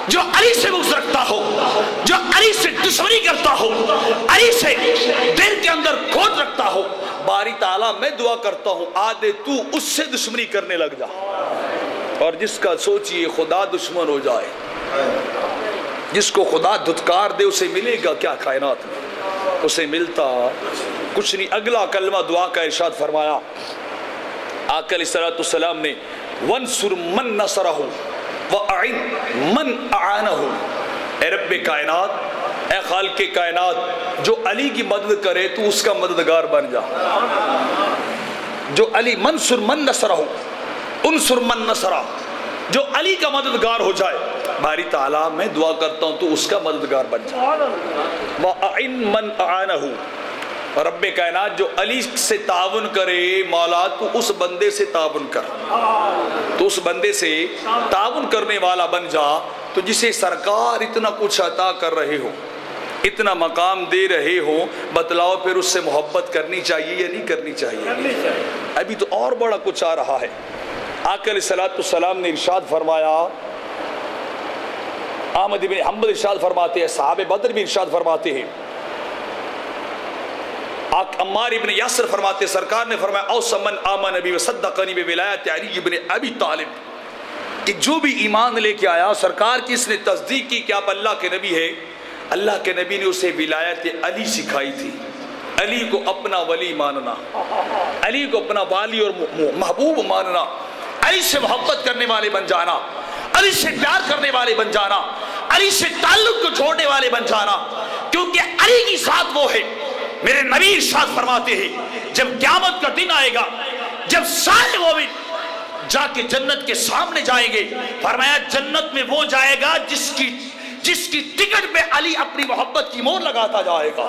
جو علی سے بغض رکھتا ہو، جو علی سے دشمنی کرتا ہو، علی سے دل کے اندر کھوٹ رکھتا ہو، باری تعالیٰ میں دعا کرتا ہوں آدھے تو اس سے دشمنی کرنے لگ جا، اور جس کا سوچئے خدا دشمن ہو جائے، جس کو خدا دھتکار دے اسے ملے گا کیا کائنات میں؟ اسے ملتا کچھ نہیں۔ اگلا کلمہ دعا کا ارشاد فرمایا آقا علیہ السلام نے وَانْصُرْ مَنْ نَصَرَهُ، وَأَعِنْ مَنْ أَعَانَهُ، اے رب کائنات، اے خالق کائنات، جو علی کی مدد کرے تو اس کا مددگار بن جا. جو علی منصر من نصرہ، انصر من نصرہ، جو علی کا مددگار ہو جائے، باری تعالیٰ میں دعا کرتا ہوں تو اس کا مددگار بن جائے. وَأَعِنْ مَنْ أَعَانَهُ، رب کائنات جو علی سے تعاون کرے مولا تو اس بندے سے تعاون کر، تو اس بندے سے تعاون کرنے والا بن جا. تو جسے سرکار اتنا کچھ عطا کر رہے ہو، اتنا مقام دے رہے ہو، بتلاؤ پھر اس سے محبت کرنی چاہیے یا نہیں کرنی چاہیے؟ ابھی تو اور بڑا کچھ آ رہا ہے. آقا علیہ السلام نے ارشاد فرمایا، احمد بن حنبل ارشاد فرماتے ہیں، صحابہ بدر بھی ارشاد فرماتے ہیں، عمار ابن یاسر فرماتے ہیں، سرکار نے فرمایا اوصى من آمن بی وصدقنی بولایت علی بن ابی طالب، کہ جو بھی ایمان لے کے آیا، سرکار کی اس نے تصدیق کی کہ آپ اللہ کے نبی ہے، اللہ کے نبی نے اسے ولایت علی سکھائی تھی. علی کو اپنا ولی ماننا، علی کو اپنا والی اور محبوب ماننا، علی سے محبت کرنے والے بن جانا، علی سے پیار کرنے والے بن جانا، علی سے تعلق کو چھوڑنے والے بن جانا. کیونکہ علی کی ذات وہ ہے، میرے نبی ارشاد فرماتے ہیں جب قیامت کا دن آئے گا، جب سارے مومن جا کے جنت کے سامنے جائیں گے، فرمایا جنت میں وہ جائے گا جس کی ٹکٹ پہ علی اپنی محبت کی مہر لگاتا جائے گا،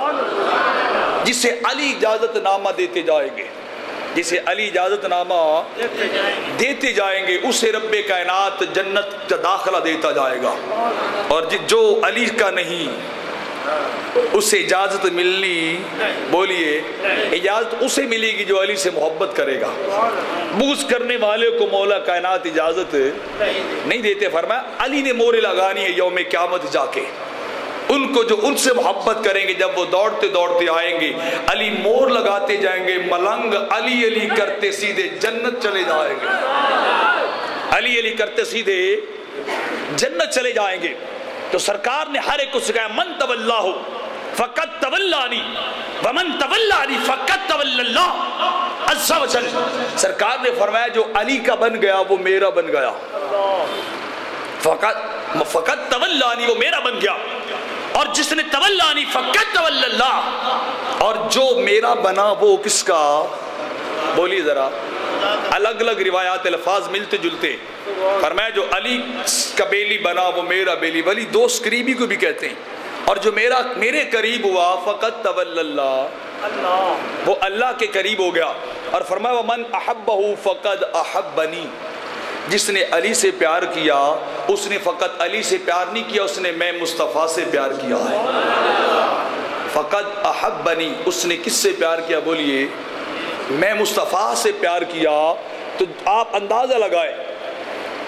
جسے علی اجازت نامہ دیتے جائیں گے، جسے علی اجازت نامہ دیتے جائیں گے، اسے رب کائنات جنت کا داخلہ دیتا جائے گا. اور جو علی کا نہیں اسے اجازت ملنی، بولیے اجازت اسے ملے گی جو علی سے محبت کرے گا. بغض کرنے والے کو مولا کائنات اجازت نہیں دیتے. فرمایا علی نے مورے لگانی ہے یوم قیامت جا کے. ان کو جو ان سے محبت کریں گے، جب وہ دوڑتے دوڑتے آئیں گے، علی مور لگاتے جائیں گے، ملنگ علی علی کرتے سیدھے جنت چلے جائیں گے، علی علی کرتے سیدھے جنت چلے جائیں گے. تو سرکار نے ہر ایک کو سکھایا من تولاہ فقد تولانی ومن تولانی فقد تولی اللہ عز و جل. سرکار نے فرمایا جو علی کا بن گیا وہ میرا بن گیا، فقد تولانی وہ میرا بن گیا، اور جس نے تولانی فقد تولی اللہ، اور جو میرا بنا وہ کس کا؟ بولیے ذرا. الگ الگ روایات الفاظ ملتے جلتے. فرمایا جو علی کا بیلی بنا وہ میرا بیلی، ولی دوست قریبی کو بھی کہتے ہیں. اور جو میرے قریب ہوا فقط تولی اللہ، وہ اللہ کے قریب ہو گیا. اور فرمایا ومن احبہ فقد احبنی، جس نے علی سے پیار کیا اس نے فقط علی سے پیار نہیں کیا، اس نے میں مصطفیٰ سے پیار کیا ہے. فقد احبنی، اس نے کس سے پیار کیا؟ بولیے میں مصطفیٰ سے پیار کیا. تو آپ اندازہ لگائے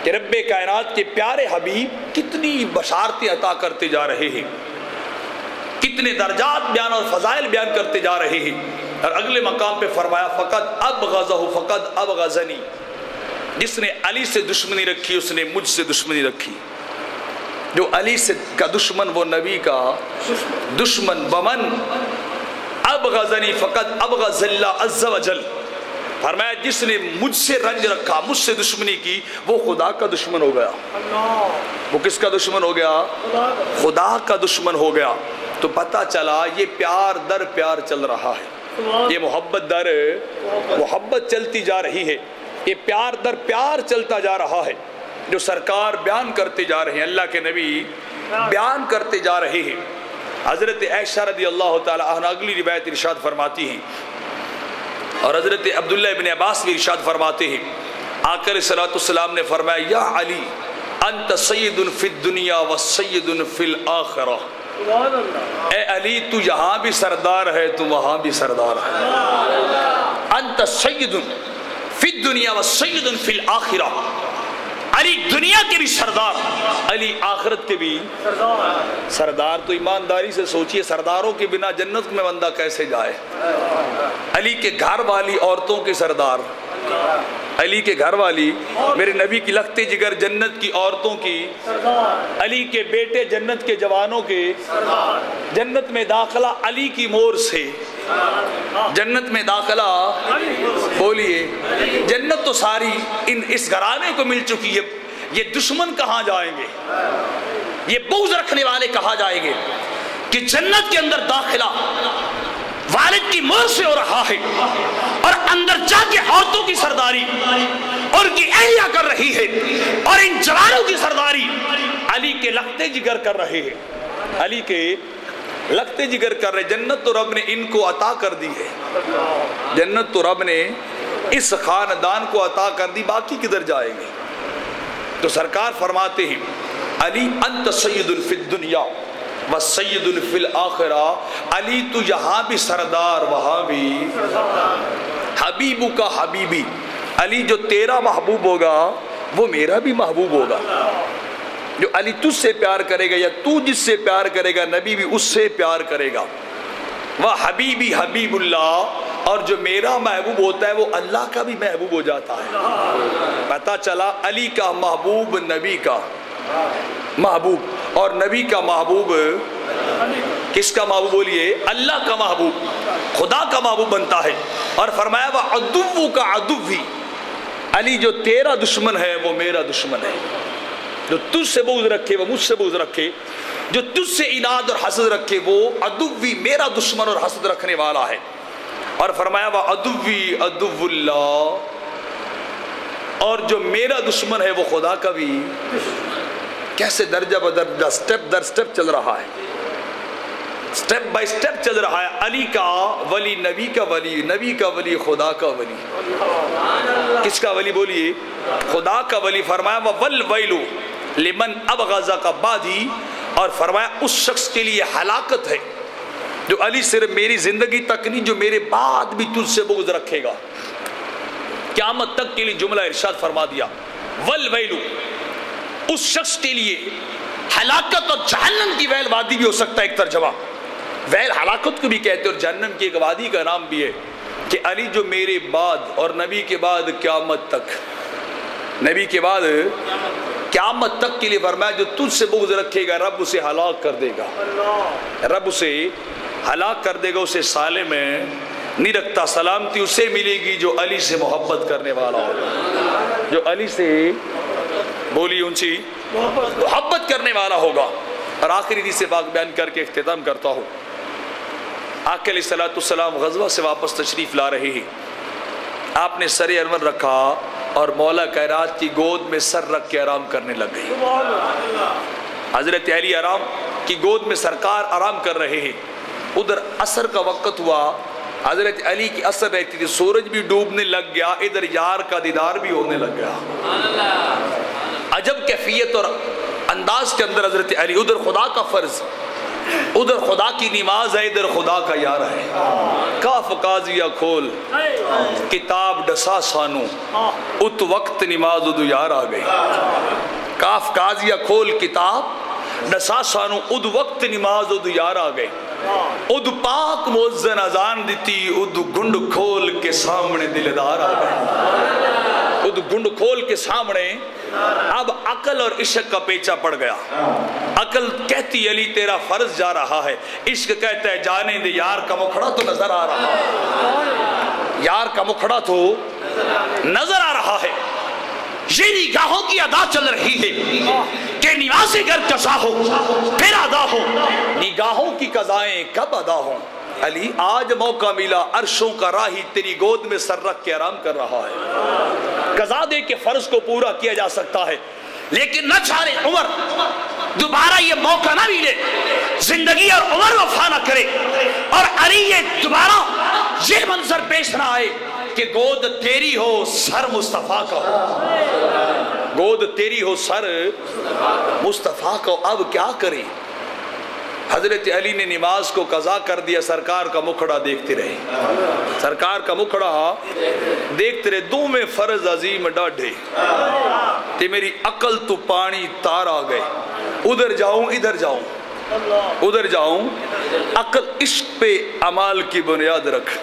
کہ رب کائنات کے پیارے حبیب کتنی بشارتیں عطا کرتے جا رہے ہیں، کتنے درجات بیان اور فضائل بیان کرتے جا رہے ہیں. اور اگلے مقام پہ فرمایا فقط ابغضہ فقط ابغضنی، جس نے علی سے دشمنی رکھی اس نے مجھ سے دشمنی رکھی. جو علی سے کا دشمن وہ نبی کا دشمن. ومن ابغضنی فقط ابغض اللہ عز و جل. فرمایا جس نے مجھ سے رنج رکھا، مجھ سے دشمنی کی، وہ خدا کا دشمن ہو گیا. وہ کس کا دشمن ہو گیا؟ خدا کا دشمن ہو گیا. تو پتہ چلا یہ پیار در پیار چل رہا ہے، یہ محبت در محبت چلتی جا رہی ہے، یہ پیار در پیار چلتا جا رہا ہے، جو سرکار بیان کرتے جا رہے ہیں، اللہ کے نبی بیان کرتے جا رہے ہیں. حضرت عائشہ رضی اللہ تعالی عنہ اگلی روایت ارشاد فرماتی ہیں، اور حضرت عبداللہ ابن عباس بھی ارشاد فرماتے ہیں، آقا علیہ السلام نے فرمایا یا علی انت سید فی الدنیا و سید فی الآخرہ. اے علی تو یہاں بھی سردار ہے تو وہاں بھی سردار ہے. انت سید فی الدنیا و سید فی الآخرہ. علی دنیا کے بھی سردار، علی آخرت کے بھی سردار. تو ایمانداری سے سوچئے سرداروں کے بنا جنت میں بندہ کیسے جائے؟ علی کے گھر والی عورتوں کے سردار، علی کے گھر والی میرے نبی کی لخت جگر جنت کی عورتوں کی، علی کے بیٹے جنت کے جوانوں کے، جنت میں داخلہ علی کی مور سے، جنت میں داخلہ بولیے جنت تو ساری اس گھرانے کو مل چکی ہے. یہ دشمن کہاں جائیں گے، یہ بغض رکھنے والے کہاں جائیں گے کہ جنت کے اندر داخلہ والد کی مہر سے ہو رہا ہے اور اندر جا کے عورتوں کی سرداری اور ان کی اہلیہ کر رہی ہے اور ان جوانوں کی سرداری علی کے لختے جگر کر رہے ہیں، علی کے لختے جگر کر رہے۔ جنت تو رب نے ان کو عطا کر دی ہے، جنت تو رب نے اس خاندان کو عطا کر دی، باقی کدھر جائیں گے؟ تو سرکار فرماتے ہیں علی انت سید فی الدنیا و سید فی الآخرہ، علی تو یہاں بھی سردار وہاں بھی حبیبو کا حبیبی، علی جو تیرا محبوب ہوگا وہ میرا بھی محبوب ہوگا، جو علی تجھ سے پیار کرے گا یا تو جس سے پیار کرے گا نبی بھی اس سے پیار کرے گا، وہ حبیبی حبیب اللہ، اور جو میرا محبوب ہوتا ہے وہ اللہ کا بھی محبوب ہو جاتا ہے۔ پتہ چلا علی کا محبوب نبی کا محبوب اور نبی کا محبوب کس کا محبوب بولیے؟ اللہ کا محبوب، خدا کا محبوب بنتا ہے۔ اور فرمایا وہ عدو کا عدوی، علی جو تیرا دشمن ہے وہ میرا دشمن ہے، جو تجھ سے بغض رکھے وہ مجھ سے بغض رکھے، جو تجھ سے اناد اور حسد رکھے وہ عدوی میرا دشمن اور حسد رکھنے والا ہے۔ اور فرمایا وہ عدوی عدو اللہ، اور جو میرا دشمن ہے وہ خدا کا بھی۔ کیسے درجہ بدرجہ سٹیپ در سٹیپ چل رہا ہے، سٹیپ بائی سٹیپ چل رہا ہے۔ علی کا ولی نبی کا ولی، نبی کا ولی خدا کا ولی۔ کس کا ولی بولیے؟ خدا کا ولی۔ فرمایا وَوَلْوَيْلُ لِمَنْ أَبْغَضَكَ بَعْدِي، اور فرمایا اس شخص کے لیے ہلاکت ہے جو علی صرف میری زندگی تک نہیں، جو میرے بعد بھی تجھ سے بغض رکھے گا، قیامت تک کے لیے جملہ ارشاد فرما دیا وَالْوَيْلُ، اس شخص کے لیے ہلاکت، اور جہنم کی ویل وادی بھی ہو سکتا ہے ایک ترجمہ، ویل ہلاکت کو بھی کہتے ہیں، اور جہنم کی ایک وادی کا نام بھی ہے کہ علی جو میرے بعد اور نبی کے بعد قیامت تک، نبی کے بعد قیامت تک کے لیے فرمایا جو تجھ سے بغض رکھے گا رب اسے ہلاک کر دے گا، رب اسے ہلاک کر دے گا، اسے سالے میں نہیں رکھتا۔ سلامتی اسے ملے گی جو علی سے محبت کرنے والا ہوگا، جو علی سے بولی اونچی محبت کرنے والا ہوگا۔ اور آخری حدیث پاک بیان کر کے اختتام کرتا ہوں۔ آقا علیہ السلام غزوہ سے واپس تشریف لا رہے ہیں، آپ نے سر انور رکھا اور مولا کائنات کی گود میں سر رکھ کے آرام کرنے لگ گئی۔ حضرت علی آرام کی گود میں سرکار آرام کر رہے ہیں، ادھر عصر کا وقت ہوا، حضرت علی کی عصر رہتی تھی، سورج بھی ڈوبنے لگ گیا، ادھر یار کا دیدار بھی ہونے لگ گیا۔ عجب کیفیت اور انداز کے اندر حضرت علی، ادھر خدا کا فرض، ادھر خدا کی نماز ہے، ادھر خدا کا یار ہے۔ کاف قاضیہ کھول کتاب ڈسا سانو، ات وقت نماز ادو یار آ گئی۔ کاف قاضیہ کھول کتاب ڈسا سانو، اد وقت نماز ادو یار آ گئی۔ اد پاک مؤذن اذان دیتی، اد گنڈ کھول کے سامنے دلدار آ گئے۔ اد گنڈ کھول کے سامنے اب عقل اور عشق کا پیچھا پڑ گیا۔ عقل کہتی علی تیرا فرض جا رہا ہے، عشق کہتا ہے جانے دے، یار کا مکھڑا تو نظر آ رہا ہے، یار کا مکھڑا تو نظر آ رہا ہے۔ یہ نگاہوں کی ادا چل رہی ہے کہ نماز گر قضا ہو پھر ادا ہو، نگاہوں کی قضائیں کب ادا ہوں؟ علی آج موقع ملا، عرشوں کا راہی تیری گود میں سر رکھ کے آرام کر رہا ہے۔ قضا دے کے فرض کو پورا کیا جا سکتا ہے، لیکن نہ چاہے عمر دوبارہ یہ موقع نہ ملے، زندگی اور عمر وفا نہ کرے، اور علی یہ دوبارہ یہ منظر پیش نہ آئے کہ گود تیری ہو سر مصطفیٰ کا ہو، گود تیری ہو سر مصطفیٰ کا ہو۔ اب کیا کریں؟ حضرت علی نے نماز کو قضا کر دیا، سرکار کا مکھڑا دیکھتے رہے، سرکار کا مکھڑا دیکھتے رہے۔ دو میں فرض عظیم ڈاڈھے تے میری عقل تو پانی تار آ گئے، ادھر جاؤں ادھر جاؤں، ادھر جاؤں۔ عقل عشق پہ عمال کی بنیاد رکھ،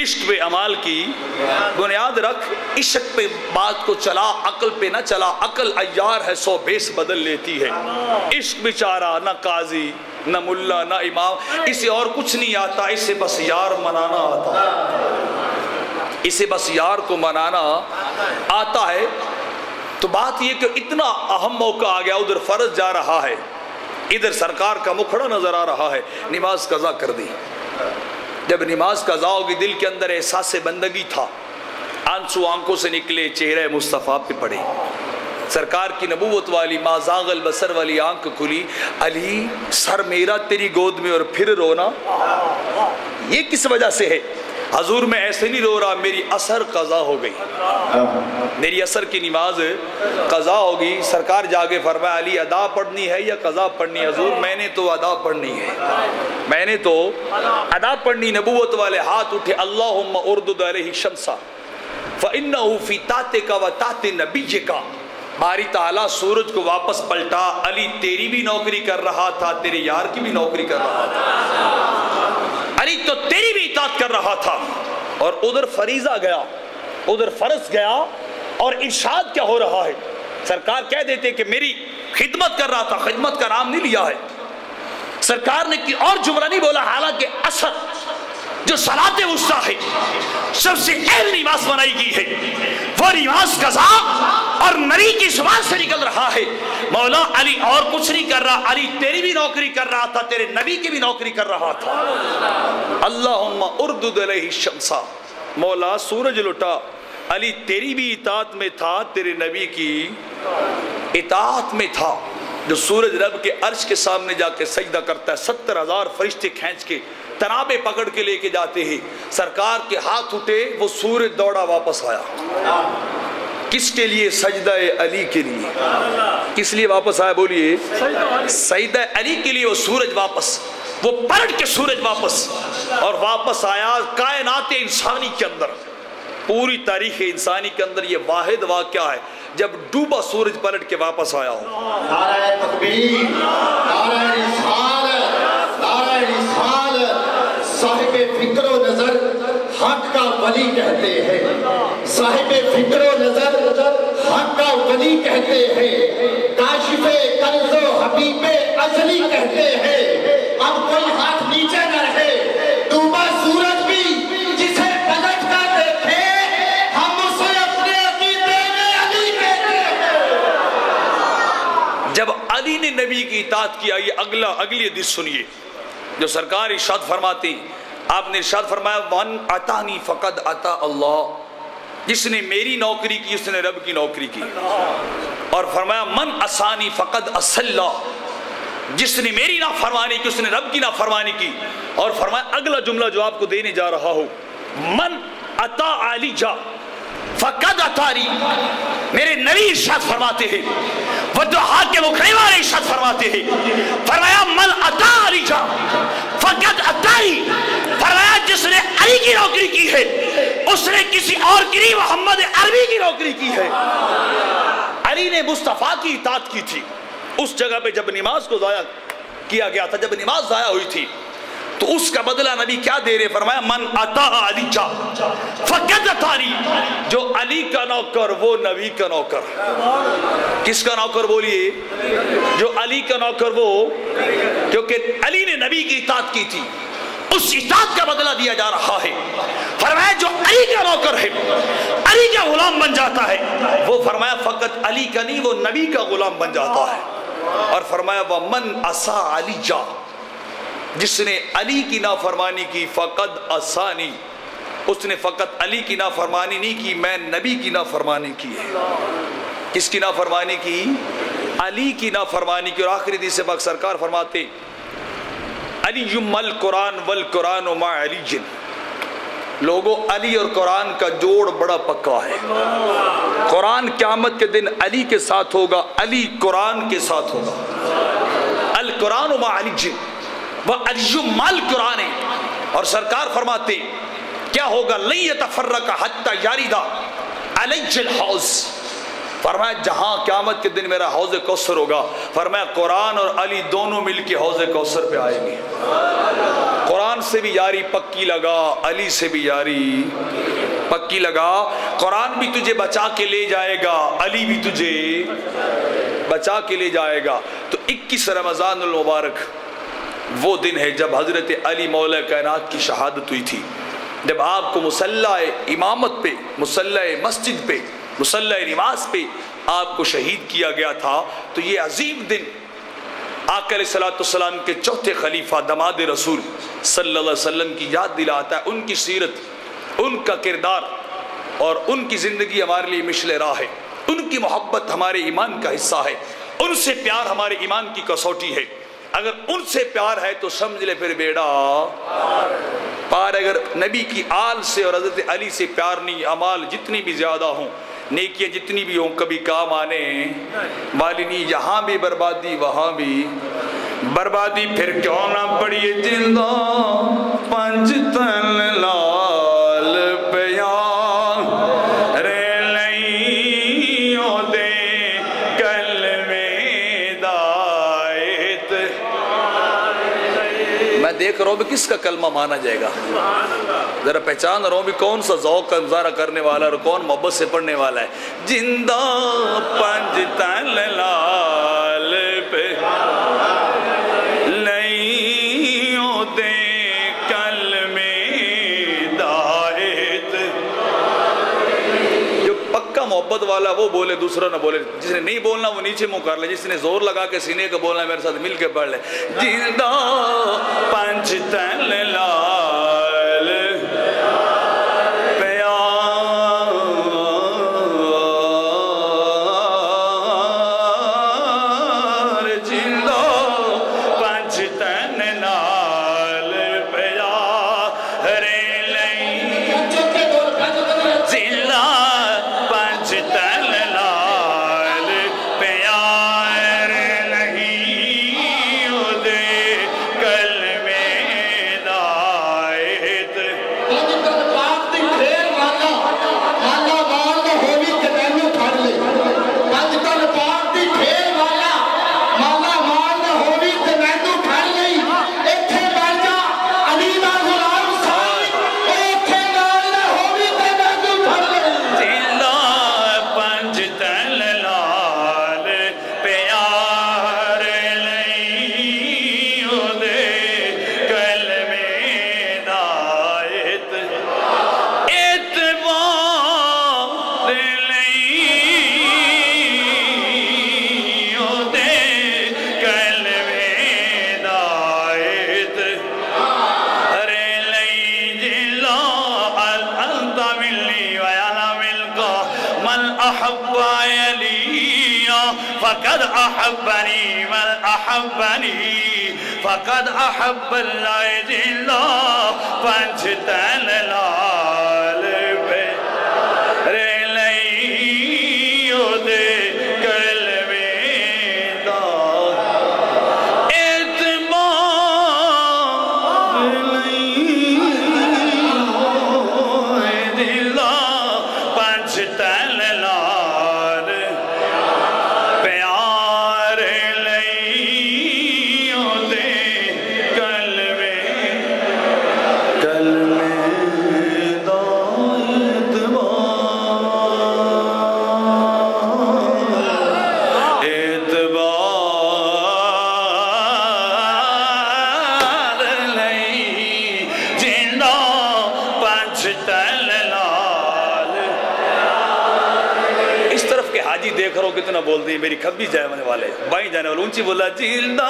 عشق پہ عمال کی بنیاد رکھ، عشق پہ بات کو چلا، عقل پہ نہ چلا۔ عقل عیار ہے، سو بیس بدل لیتی ہے، عشق بیچارہ نہ قاضی نہ ملا نہ امام، اسے اور کچھ نہیں آتا، اسے بس یار منانا آتا، اسے بس یار کو منانا آتا ہے۔ تو بات یہ کہ اتنا اہم موقع آ گیا، ادھر فرض جا رہا ہے، ادھر سرکار کا مکھڑا نظر آ رہا ہے، نماز قضا کر دی۔ جب نماز قضا ہوگی دل کے اندر احساس بندگی تھا، آنسو آنکھوں سے نکلے، چہرہ مصطفیٰ پہ پڑے، سرکار کی نبوت والی ما زاغ البصر والی آنکھ کھلی، علی سر میرا تیری گود میں اور پھر رونا، یہ کس وجہ سے ہے؟ حضور میں ایسے نہیں رو رہا، میری اثر قضا ہو گئی، میری اثر کی نماز قضا ہوگی۔ سرکار جاگے فرمایا علی ادا پڑھنی ہے یا قضا پڑھنی ہے؟ حضور میں نے تو ادا پڑھنی ہے، میں نے تو ادا پڑھنی۔ نبوت والے ہاتھ اٹھے، اللہم اردد علیہ شمسا فإنہو فی تاتک و تات نبیک، باری تعالیٰ سورج کو واپس پلٹا، علی تیری بھی نوکری کر رہا تھا، تیرے یار کی بھی نوکری کر رہا تھا، علی تو تیری بھی اطاعت کر رہا تھا۔ اور ادھر فریضہ گیا، ادھر فرض گیا، اور ارشاد کیا ہو رہا ہے؟ سرکار کہہ دیتے کہ میری خدمت کر رہا تھا، خدمت کا نام نہیں لیا ہے، سرکار نے کی اور جملہ نہیں بولا، حالانکہ اثر جو صلاۃ وسطیٰ ہے، سب سے اہم نماز بنائی گئی ہے، وہ نماز قضا اور نبی کی زبان سے نکل رہا ہے، مولا علی اور کچھ نہیں کر رہا، علی تیری بھی نوکری کر رہا تھا، تیرے نبی کی بھی نوکری کر رہا تھا۔ اللہم اردد علیہ الشمسا، مولا سورج لٹا، علی تیری بھی اطاعت میں تھا، تیرے نبی کی اطاعت میں تھا۔ جو سورج رب کے عرش کے سامنے جا کے سجدہ کرتا ہے، 70,000 فرشتے کھینچ کے تنابے پکڑ کے لے کے جاتے ہیں، سرکار کے ہاتھ اٹھے، وہ سورج دوڑا واپس آیا۔ کس کے لیے؟ سجدہ علی کے لیے۔ کس لیے واپس آیا؟ بولیے، سجدہ علی کے لیے وہ سورج واپس، وہ پلٹ کے سورج واپس، اور واپس آیا کائنات انسانی کے اندر، پوری تاریخ انسانی کے اندر یہ واحد واقعہ ہے جب ڈوبا سورج پلٹ کے واپس آیا ہو۔ نعرہ تکبیر، نعرہ رسالت، نعرہ رسالت، صاحب فکر و نظر حق کا ولی کہتے ہیں، صاحب فکر و نظر حق کا ولی کہتے ہیں، کاشف کنز و حبیب ازلی کہتے ہیں۔ اب کوئی ہاتھ نیچے نہ رہے، ڈوبا سورج بھی جسے پلٹ کر دیکھے، ہم اسے اپنے عقیدے میں علی کہتے ہیں۔ جب علی نے نبی کی اطاعت کیا، یہ اگلی حدیث سنیے جو سرکار ارشاد فرماتی، آپ نے ارشاد فرمایا من اتانی فقد اتا اللہ، جس نے میری نوکری کی اس نے رب کی نوکری کی، اور فرمایا من اسانی فقد اسی اللہ، جس نے میری نافرمانی کی اس نے رب کی نافرمانی کی، اور فرمایا اگلا جملہ جو آپ کو دینے جا رہا ہوں، من اتا علی جا فقد اتاری، میرے نبی ارشاد فرماتے ہیں، ودعا کے مکھڑے والے ارشاد فرماتے ہیں، فرمایا من اتا علی جا فقد اتاری، فرمایا جس نے علی کی نوکری کی ہے اس نے کسی اور کی نہیں، محمد عربی کی نوکری کی ہے۔ علی نے مصطفیٰ کی اطاعت کی تھی، اس جگہ پہ جب نماز کو ضائع کیا گیا تھا، جب نماز ضائع ہوئی تھی تو اس کا بدلہ نبی کیا دے رہے؟ فرمایا من اتا علی جا فقد اتانی، جو علی کا نوکر وہ نبی کا نوکر۔ کس کا نوکر؟ بولیے، جو علی کا نوکر وہ، کیونکہ علی نے نبی کی اطاعت کی تھی، اس اطاعت کا بدلہ دیا جا رہا ہے۔ فرمایا جو علی کا نوکر ہے، علی کا غلام بن جاتا ہے، وہ فرمایا فقط علی کا نہیں، وہ نبی کا غلام بن جاتا ہے۔ اور فرمایا وَمَنْ أَسَا عَلِي جَا، جس نے علی کی نافرمانی کی فقط اسانی، اس نے فقط علی کی نافرمانی نہیں کی، میں نبی کی نافرمانی کی ہے۔ کس کی نافرمانی کی؟ علی کی نافرمانی کی۔ اور آخری حدیث پاک سرکار فرماتے علی مل قرآن والقرآن مع علی جن، لوگوں علی اور قرآن کا جوڑ بڑا پکا ہے، قرآن قیامت کے دن علی کے ساتھ ہوگا، علی قرآن کے ساتھ ہوگا، القرآن مع علی جن وعلی مل قرآن۔ اور سرکار فرماتے کیا ہوگا؟ لن یتفرق حتی یارد علی الحوض، فرمایا جہاں قیامت کے دن میرا حوض کوثر ہوگا، فرمایا قرآن اور علی دونوں مل کے حوض کوثر پہ آئیں گے۔ قرآن سے بھی یاری پکی لگا، علی سے بھی یاری پکی لگا، قرآن بھی تجھے بچا کے لے جائے گا، علی بھی تجھے بچا کے لے جائے گا۔ تو 21 رمضان المبارک وہ دن ہے جب حضرت علی مولا کائنات کی شہادت ہوئی تھی، جب آپ کو مصلی امامت پہ، مصلی مسجد پہ، مصلی نماز پہ آپ کو شہید کیا گیا تھا، تو یہ عظیم دن آقا علیہ السلام کے چوتھے خلیفہ دماد رسول صلی اللہ علیہ وسلم کی یاد دلاتا ہے۔ ان کی سیرت، ان کا کردار اور ان کی زندگی ہمارے لیے مشعل راہ ہے، ان کی محبت ہمارے ایمان کا حصہ ہے، ان سے پیار ہمارے ایمان کی کسوٹی ہے۔ اگر ان سے پیار ہے تو سمجھ لے پھر بیڑا پار۔ اگر نبی کی آل سے اور حضرت علی سے پیار نہیں، اعمال جتنی بھی زیادہ ہوں، نیکیاں جتنی بھی ہوں، کبھی کام آنے والی نہیں۔ یہاں بھی بربادی، وہاں بھی بربادی، پھر کیوں نہ پڑیے جندہ پنج تن لال پیار رے لئیوں دے کلمے دائت۔ میں دیکھ رہا ہوں بھی کس کا کلمہ مانا جائے گا، ذرا پہچان رہا ہوں بھی کون سا ذوق کا مظاہرہ کرنے والا اور کون محبت سے پڑھنے والا ہے۔ جندہ پنج تن لال پہ لئیوں دے کلمے دائت۔ جو پکا محبت والا وہ بولے، دوسرا نہ بولے، جس نے نہیں بولنا وہ نیچے منہ کر لے، جس نے زور لگا کے سینے کا بولنا ہے میرے ساتھ مل کے پڑھ لے۔ جندہ پنج تن لال فقد احبنی من احبنی فقد احب اللہ جلہ پنچ تن لال پہ رے لئیوں دے کلمے دار اعتبار لئیوں دلہ پنچ تن لال پیار لئیوں دے کلمے دیکھ رہا ہو کتنا بول دی، میری کھبی جائے والے بائیں جانے والے اونچی بولا جیلدہ